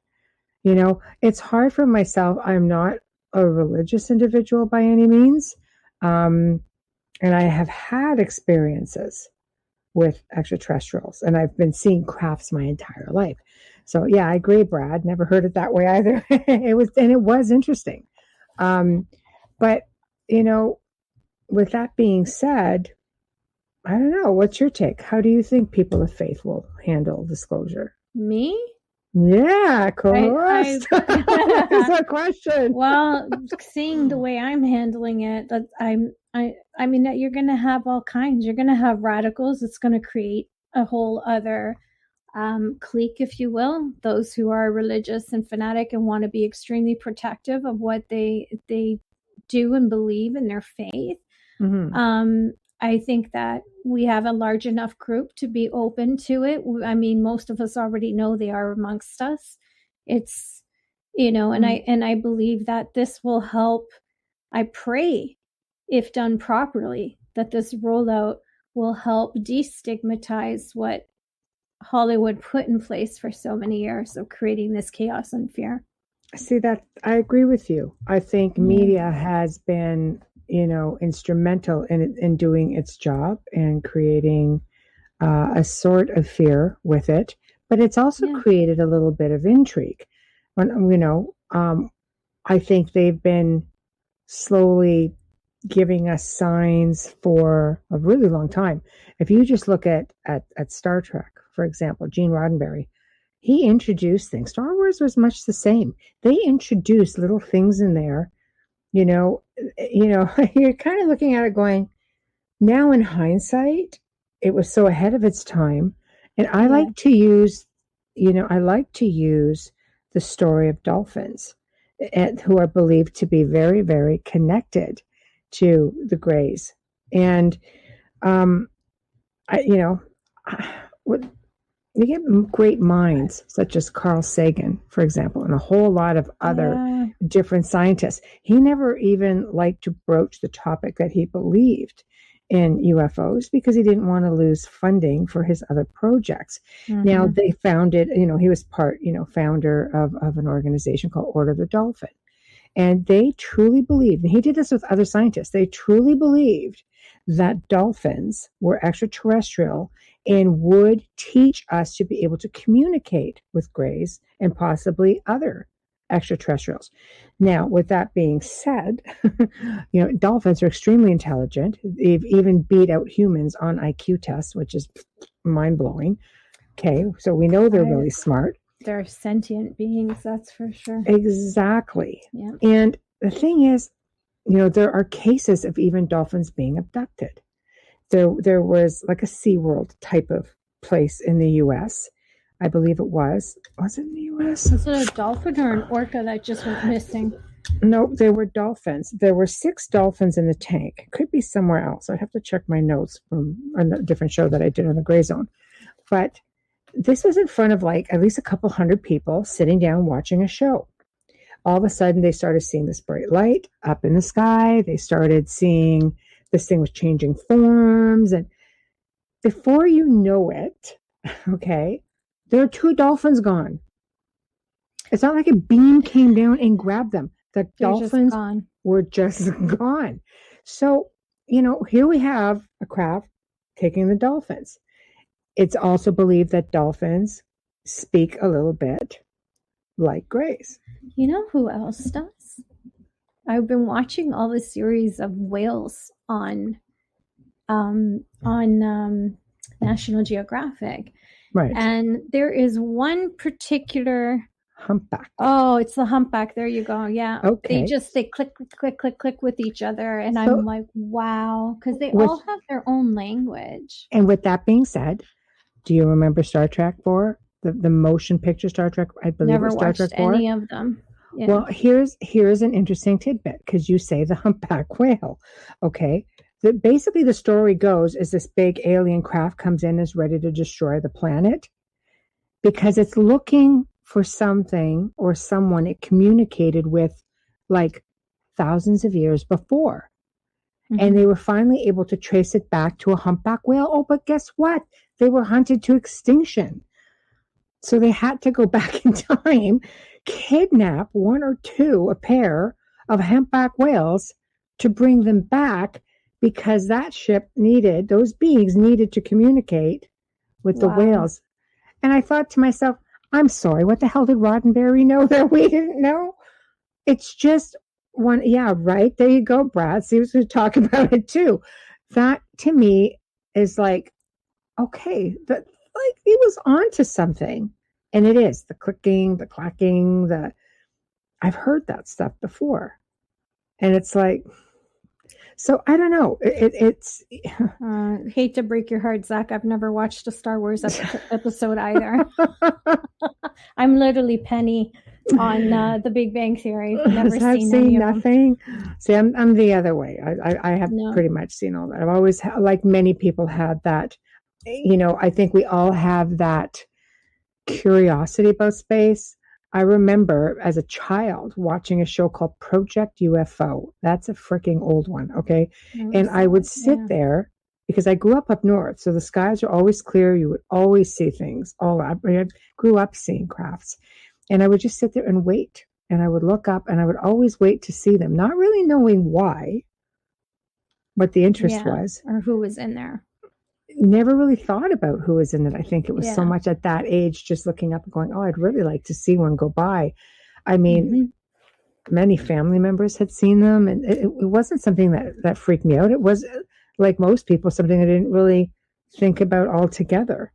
It's hard for myself. I'm not a religious individual by any means. And I have had experiences with extraterrestrials, and I've been seeing crafts my entire life. So yeah, I agree, Brad. Never heard it that way either. It was interesting. But with that being said, I don't know. What's your take? How do you think people of faith will handle disclosure? Me? Yeah, of course. That's a question. Well, seeing the way I'm handling it, I mean that you're going to have all kinds. You're going to have radicals. It's going to create a whole other clique, if you will. Those who are religious and fanatic and want to be extremely protective of what they do and believe in their faith. Mm-hmm. I think that we have a large enough group to be open to it. I mean, most of us already know they are amongst us. It's, mm-hmm. and I believe that this will help. I pray, if done properly, that this rollout will help destigmatize what Hollywood put in place for so many years of creating this chaos and fear. See, that I agree with you. I think media has been, instrumental in doing its job and creating a sort of fear with it, but it's also created a little bit of intrigue. I think they've been slowly giving us signs for a really long time. If you just look at Star Trek, for example, Gene Roddenberry, he introduced things. Star Wars was much the same. They introduced little things in there. You're kind of looking at it going, now in hindsight, it was so ahead of its time. And I like to use the story of dolphins, who are believed to be very, very connected to the Greys. And, you get great minds such as Carl Sagan, for example, and a whole lot of other different scientists. He never even liked to broach the topic that he believed in UFOs because he didn't want to lose funding for his other projects. Mm-hmm. Now they founded, he was founder of an organization called Order of the Dolphin. And they truly believed, and he did this with other scientists, they truly believed that dolphins were extraterrestrial and would teach us to be able to communicate with greys and possibly other extraterrestrials. Now, with that being said, dolphins are extremely intelligent. They've even beat out humans on IQ tests, which is mind-blowing. Okay, so we know they're really smart. They're sentient beings, that's for sure. Exactly. Yeah. And the thing is, there are cases of even dolphins being abducted. There was like a SeaWorld type of place in the U.S. I believe it was. Was it in the U.S.? Was it a dolphin or an orca that just went missing? No, there were dolphins. There were 6 dolphins in the tank. Could be somewhere else. I'd have to check my notes from a different show that I did on the Gray Zone. But this was in front of like at least a couple hundred people sitting down watching a show. All of a sudden, they started seeing this bright light up in the sky. They started seeing this thing was changing forms. And before you know it, okay, there are 2 dolphins gone. It's not like a beam came down and grabbed them. The dolphins were just gone. So, here we have a craft taking the dolphins. It's also believed that dolphins speak a little bit like greys. You know who else does? I've been watching all the series of whales on National Geographic. Right. And there is one particular humpback. Oh, it's the humpback. There you go. Yeah. Okay. They click, click, click, click with each other. And I'm like, wow. Because they all have their own language. And with that being said, do you remember Star Trek 4? The motion picture Star Trek, I believe. Never Star watched Trek 4? any of them. Yeah. Well, here's an interesting tidbit, because you say the humpback whale. Okay. Basically, the story goes is this big alien craft comes in, is ready to destroy the planet because it's looking for something or someone it communicated with like thousands of years before. Mm-hmm. And they were finally able to trace it back to a humpback whale. Oh, but guess what? They were hunted to extinction. So they had to go back in time, kidnap 1 or 2, a pair of humpback whales to bring them back, because that ship needed, those beings needed to communicate with the whales. And I thought to myself, I'm sorry, what the hell did Roddenberry know that we didn't know? It's just one, yeah, right. There you go, Brad. See, we should talk about it too. That to me is like, okay, that like it was onto something. And it is the clicking, the clacking, I've heard that stuff before. And it's like, so I don't know. It's hate to break your heart, Zach. I've never watched a Star Wars episode either. I'm literally Penny on The Big Bang Theory. Never seen nothing. See, I'm the other way. I have pretty much seen all that. I've always, like many people, had that. I think we all have that curiosity about space. I remember as a child watching a show called Project UFO. That's a freaking old one, okay? And I would sit there because I grew up north, so the skies are always clear. You would always see things. I grew up seeing crafts. And I would just sit there and wait. And I would look up and I would always wait to see them, not really knowing why, what the interest was. Or who was in there. Never really thought about who was in it. I think it was so much at that age, just looking up and going, oh, I'd really like to see one go by. I mean, many family members had seen them, and it wasn't something that freaked me out. It was, like most people, something I didn't really think about altogether,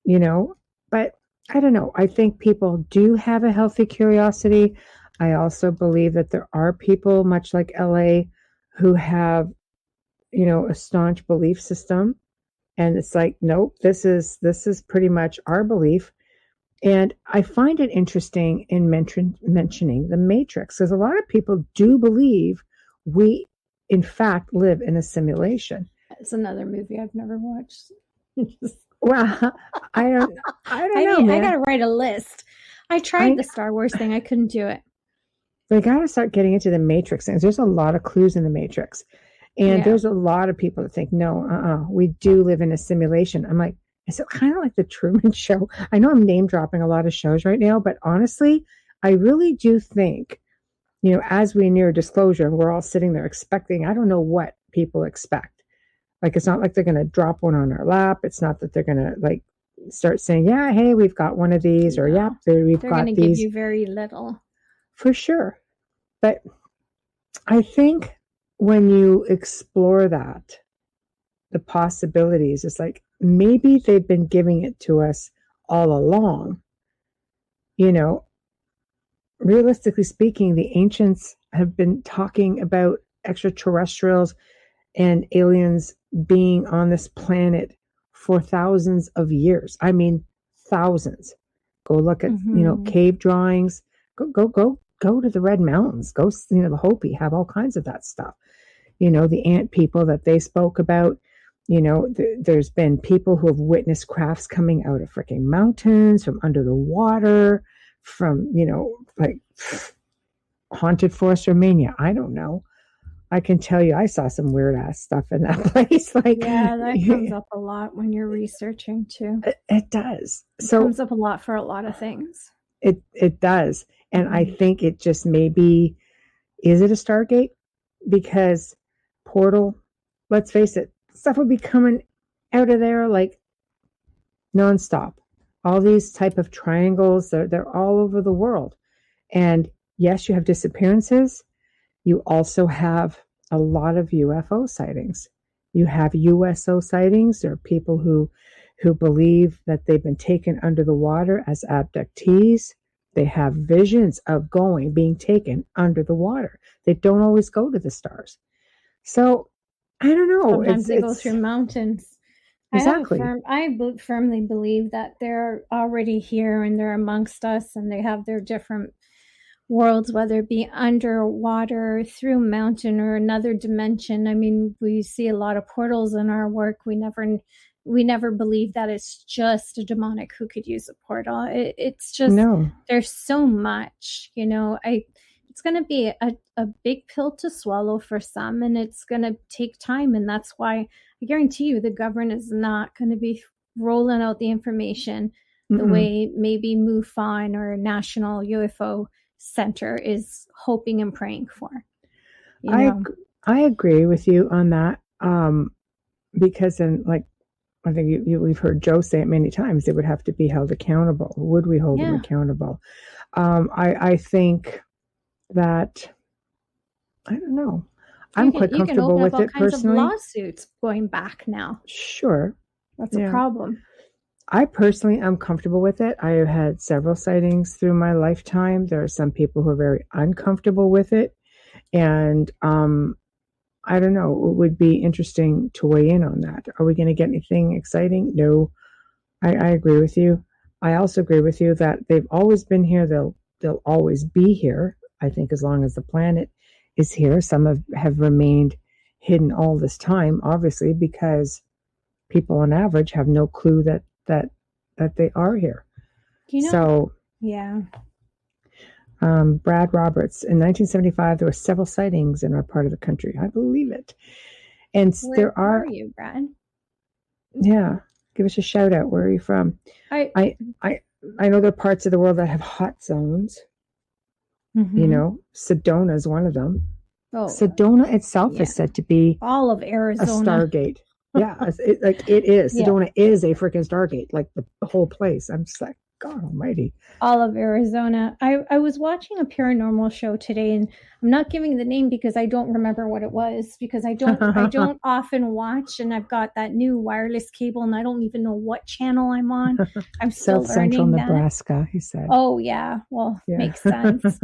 but I don't know. I think people do have a healthy curiosity. I also believe that there are people, much like LA, who have, a staunch belief system. And it's like, nope, this is pretty much our belief. And I find it interesting in mentioning the Matrix, because a lot of people do believe we, in fact, live in a simulation. It's another movie I've never watched. Well, I don't know, man. I got to write a list. I tried the Star Wars thing. I couldn't do it. They got to start getting into the Matrix things. There's a lot of clues in the Matrix. And there's a lot of people that think, no, we do live in a simulation. I'm like, is it kind of like the Truman Show? I know I'm name dropping a lot of shows right now, but honestly, I really do think, as we near disclosure, and we're all sitting there expecting, I don't know what people expect, Like, it's not like they're going to drop one on our lap. It's not that they're going to like start saying, yeah, hey, we've got one of these, or yeah, we've They're got going to these. give you very little. For sure. But I think when you explore that, the possibilities, it's like maybe they've been giving it to us all along. You know, realistically speaking, the ancients have been talking about extraterrestrials and aliens being on this planet for thousands of years. I mean, thousands. Go look at, cave drawings. Go to the Red Mountains. Go, the Hopi have all kinds of that stuff. The ant people that they spoke about. There's been people who have witnessed crafts coming out of freaking mountains, from under the water, from, like haunted forest Romania. I don't know. I can tell you, I saw some weird ass stuff in that place. Like, yeah, that comes up a lot when you're researching too. It does. It comes up a lot for a lot of things. It does. And I think it just maybe, is it a Stargate? Because portal, let's face it, stuff would be coming out of there like nonstop. All these type of triangles, they're all over the world. And yes, you have disappearances. You also have a lot of UFO sightings. You have USO sightings. There are people who believe that they've been taken under the water as abductees. They have visions of being taken under the water. They don't always go to the stars. So I don't know. Sometimes they go through mountains. Exactly. I firmly believe that they're already here and they're amongst us, and they have their different worlds, whether it be underwater, through a mountain, or another dimension. I mean, we see a lot of portals in our work. We never believe that it's just a demonic who could use a portal. It's just, there's so much, it's going to be a big pill to swallow for some, and it's going to take time. And that's why I guarantee you the government is not going to be rolling out the information the way maybe MUFON or National UFO Center is hoping and praying for. I agree with you on that. Because I think we've heard Joe say it many times, they would have to be held accountable. Would we hold them accountable? I think that, I don't know. I'm quite comfortable with it personally. You can open up all kinds of lawsuits going back now. Sure. That's a problem. I personally am comfortable with it. I have had several sightings through my lifetime. There are some people who are very uncomfortable with it. And I don't know. It would be interesting to weigh in on that. Are we going to get anything exciting? No. I agree with you. I also agree with you that they've always been here. They'll always be here. I think as long as the planet is here. Some have remained hidden all this time, obviously, because people on average have no clue that they are here. Yeah. Brad Roberts, in 1975, there were several sightings in our part of the country. I believe it. And where are you, Brad? Yeah. Give us a shout out. Where are you from? I know there are parts of the world that have hot zones. Sedona is one of them. Sedona itself is said to be all of Arizona, a Stargate. Yeah, it is. Sedona is a freaking Stargate, like the whole place. I'm just like, God almighty. All of Arizona. I was watching a paranormal show today, and I'm not giving the name because I don't remember what it was, because I don't often watch, and I've got that new wireless cable and I don't even know what channel I'm on. I'm still South Central learning that. Nebraska, he said. Oh yeah. Well, makes sense.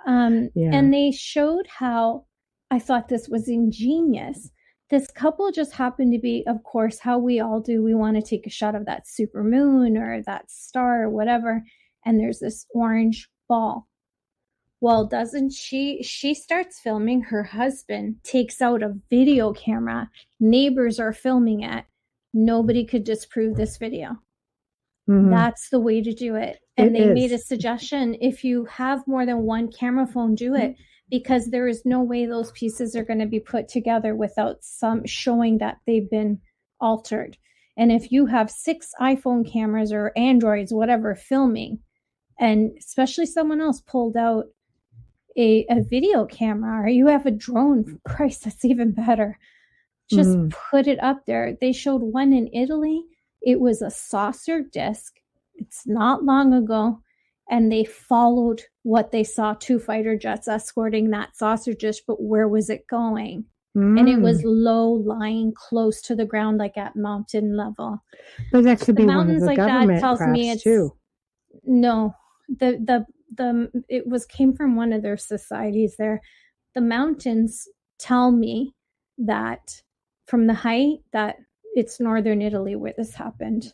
And they showed how, I thought this was ingenious. This couple just happened to be, of course, how we all do. We want to take a shot of that super moon or that star or whatever. And there's this orange ball. Well, doesn't she starts filming. Her husband takes out a video camera. Neighbors are filming it. Nobody could disprove this video. That's the way to do it. And they made a suggestion. If you have more than one camera phone, do it. Because there is no way those pieces are going to be put together without some showing that they've been altered. And if you have 6 iPhone cameras or Androids, whatever, filming, and especially someone else pulled out a video camera, or you have a drone, Christ, that's even better. just put it up there. They showed one in Italy. It was a saucer disc. It's not long ago. And they followed what they saw, 2 fighter jets escorting that saucer disc, but where was it going? And it was low, lying close to the ground, like at mountain level. But that could be one of mountains the like that government tells me crafts it's too. no. It came from one of their societies there. The mountains tell me that from the height that it's northern Italy where this happened.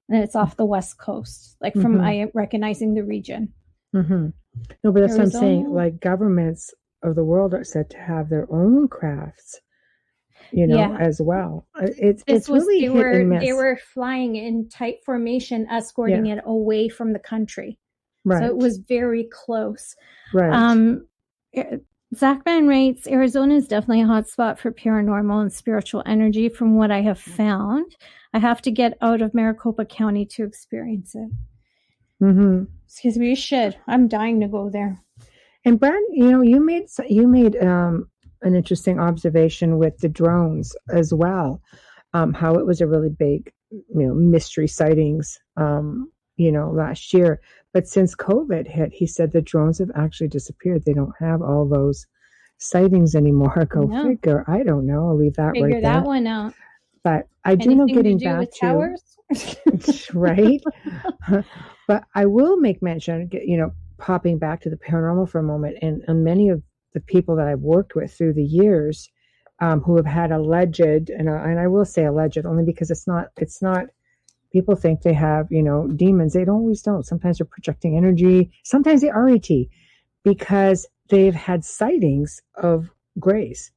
And it's off the west coast, like from I recognizing the region. No, but that's what I'm saying. Arizona. Like governments of the world are said to have their own crafts, as well. It's really hit and miss. They were flying in tight formation, escorting it away from the country. Right. So it was very close. Right. Zachman writes, Arizona is definitely a hot spot for paranormal and spiritual energy from what I have found. I have to get out of Maricopa County to experience it. Excuse me, you should. I'm dying to go there. And Brad, you made an interesting observation with the drones as well. How it was a really big, mystery sightings, last year. But since COVID hit, he said the drones have actually disappeared. They don't have all those sightings anymore. Go figure. I don't know. I'll leave that Figure right there. that one out. But I do know getting to do back with to towers? right. But I will make mention, popping back to the paranormal for a moment, and many of the people that I've worked with through the years, who have had alleged, and I will say alleged only because it's not. People think they have, demons. They always don't. Sometimes they're projecting energy. Sometimes they are ET because they've had sightings of grays.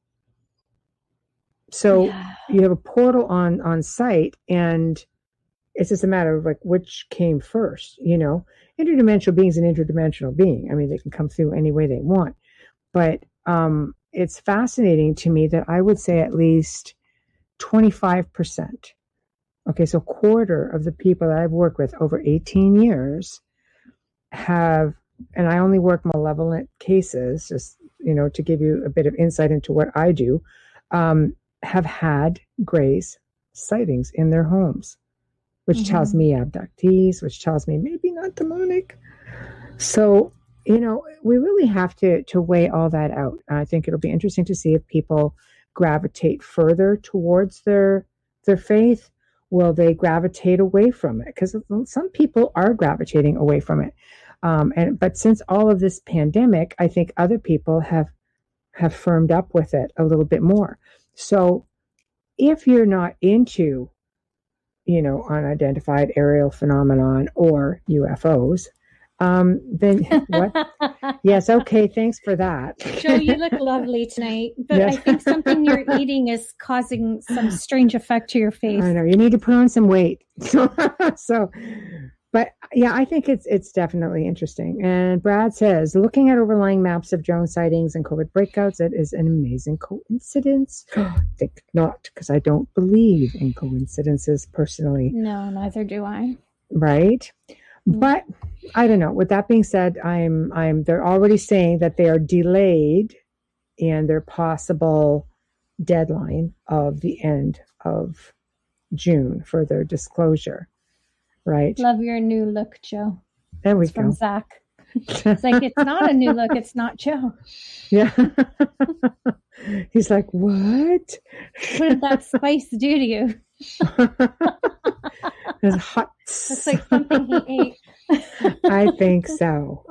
So you have a portal on site, and it's just a matter of like which came first. Interdimensional being's an interdimensional being. I mean, they can come through any way they want. But it's fascinating to me that I would say at least 25%. Okay, so a quarter of the people that I've worked with over 18 years have, and I only work malevolent cases, just, to give you a bit of insight into what I do, have had grays sightings in their homes, which tells me abductees, which tells me maybe not demonic. So, we really have to weigh all that out. I think it'll be interesting to see if people gravitate further towards their faith. Will they gravitate away from it? Because some people are gravitating away from it. But since all of this pandemic, I think other people have firmed up with it a little bit more. So if you're not into, unidentified aerial phenomenon or UFOs, then what? Yes. Okay. Thanks for that. Joe, you look lovely tonight, but yes. I think something you're eating is causing some strange effect to your face. I know you need to put on some weight. But yeah, I think it's definitely interesting. And Brad says, looking at overlying maps of drone sightings and COVID breakouts, it is an amazing coincidence. Think not, because I don't believe in coincidences personally. No, neither do I. Right. But I don't know. With that being said, they're already saying that they are delayed in their possible deadline of the end of June for their disclosure. Right. Love your new look, Joe. There we go. From Zach. It's like, it's not a new look. It's not Joe. Yeah. He's like, what? What did that spice do to you? It's hot. It's like something he ate. I think so.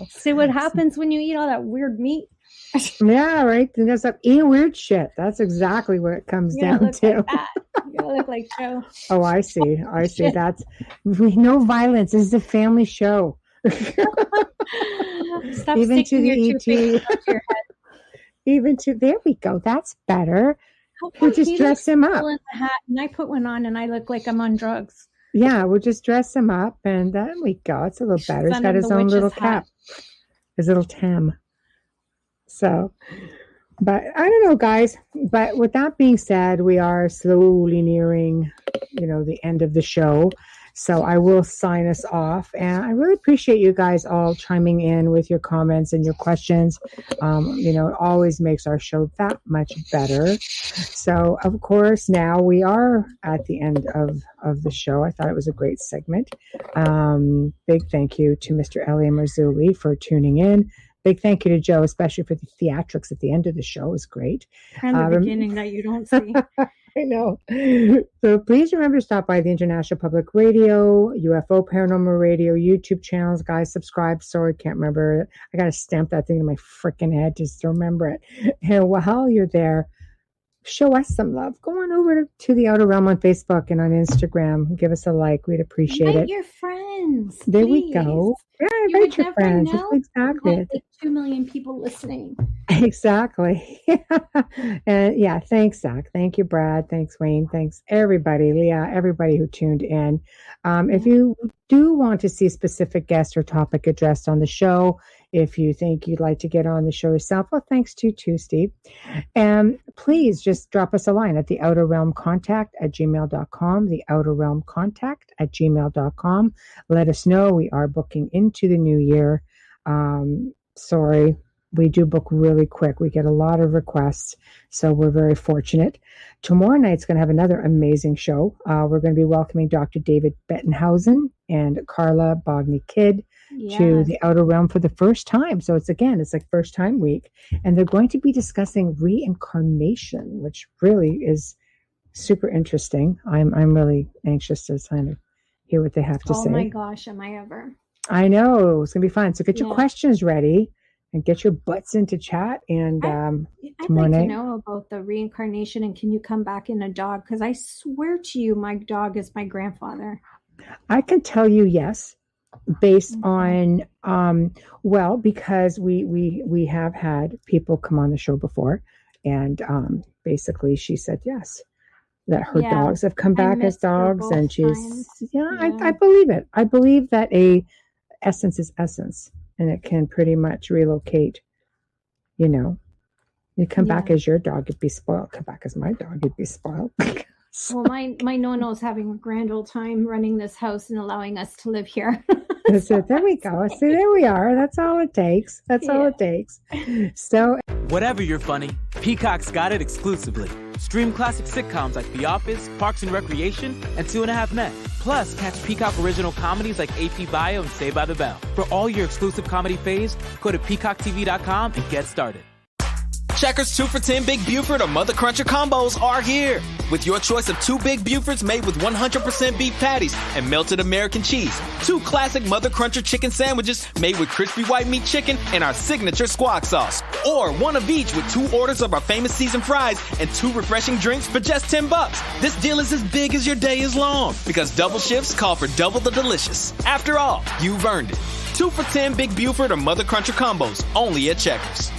See what happens when you eat all that weird meat? Yeah, right. That's eating weird shit. That's exactly what it comes down to. Like that. You gotta look like Joe. Oh, I see. That's no violence. This is a family show. Stop even to the your ET. Your head. Even to there we go. That's better. We'll just dress him up. In the hat, and I put one on, and I look like I'm on drugs. Yeah, we'll just dress him up, and there we go. It's a little better. He's got his own little cap, his little tam. So, but I don't know, guys. But with that being said, we are slowly nearing, the end of the show. So I will sign us off, and I really appreciate you guys all chiming in with your comments and your questions. It always makes our show that much better. So, of course, now we are at the end of the show. I thought it was a great segment. Big thank you to Mr. Elia Marzulli for tuning in. Big thank you to Joe, especially for the theatrics at the end of the show. It was great. And the beginning that you don't see. I know. So please remember to stop by the International Public Radio, UFO Paranormal Radio, YouTube channels. Guys, subscribe. Sorry, can't remember. I got to stamp that thing in my freaking head just to remember it. And while you're there, show us some love. Go on over to the Outer Realm on Facebook and on Instagram. Give us a like. We'd appreciate Invite it. your friends. There please. we go. Yeah, invite your friends. Exactly. Like 2 million people listening. Exactly. And yeah, thanks, Zach. Thank you, Brad. Thanks, Wayne. Thanks, everybody. Leah, everybody who tuned in. If you do want to see a specific guest or topic addressed on the show, if you think you'd like to get on the show yourself, well, thanks to you too, Steve. And please just drop us a line at the Outer Realm Contact at gmail.com, the Outer Realm Contact at gmail.com. Let us know. We are booking into the new year. Sorry, we do book really quick. We get a lot of requests, so we're very fortunate. Tomorrow night's going to have another amazing show. We're going to be welcoming Dr. David Bettenhausen and Carla Bogney-Kidd to the Outer Realm for the first time. So it's like first time week. And they're going to be discussing reincarnation, which really is super interesting. I'm really anxious to kind of hear what they have to say. Oh my gosh, am I ever. I know. It's going to be fun. So get your questions ready and get your butts into chat. And I'd like to know about the reincarnation, and can you come back in a dog? Because I swear to you, my dog is my grandfather. I can tell you yes, based on because we have had people come on the show before, and basically she said yes, that her dogs have come back as dogs, and she's I believe it. I believe that essence is essence, and it can pretty much relocate. You come back as your dog, you'd be spoiled. Come back as my dog, you'd be spoiled. Well, my Nono's having a grand old time running this house and allowing us to live here. So there we go. See, there we are. That's all it takes. All it takes. So, whatever you're funny, Peacock's got it exclusively. Stream classic sitcoms like The Office, Parks and Recreation, and 2.5 Men. Plus, catch Peacock original comedies like AP Bio and Saved by the Bell. For all your exclusive comedy faves, go to peacocktv.com and get started. Checkers 2 for $10 Big Buford or Mother Cruncher combos are here. With your choice of 2 Big Bufords made with 100% beef patties and melted American cheese. 2 classic Mother Cruncher chicken sandwiches made with crispy white meat chicken and our signature squawk sauce. Or 1 of each with 2 orders of our famous seasoned fries and 2 refreshing drinks for just $10. This deal is as big as your day is long because double shifts call for double the delicious. After all, you've earned it. 2 for $10 Big Buford or Mother Cruncher combos only at Checkers.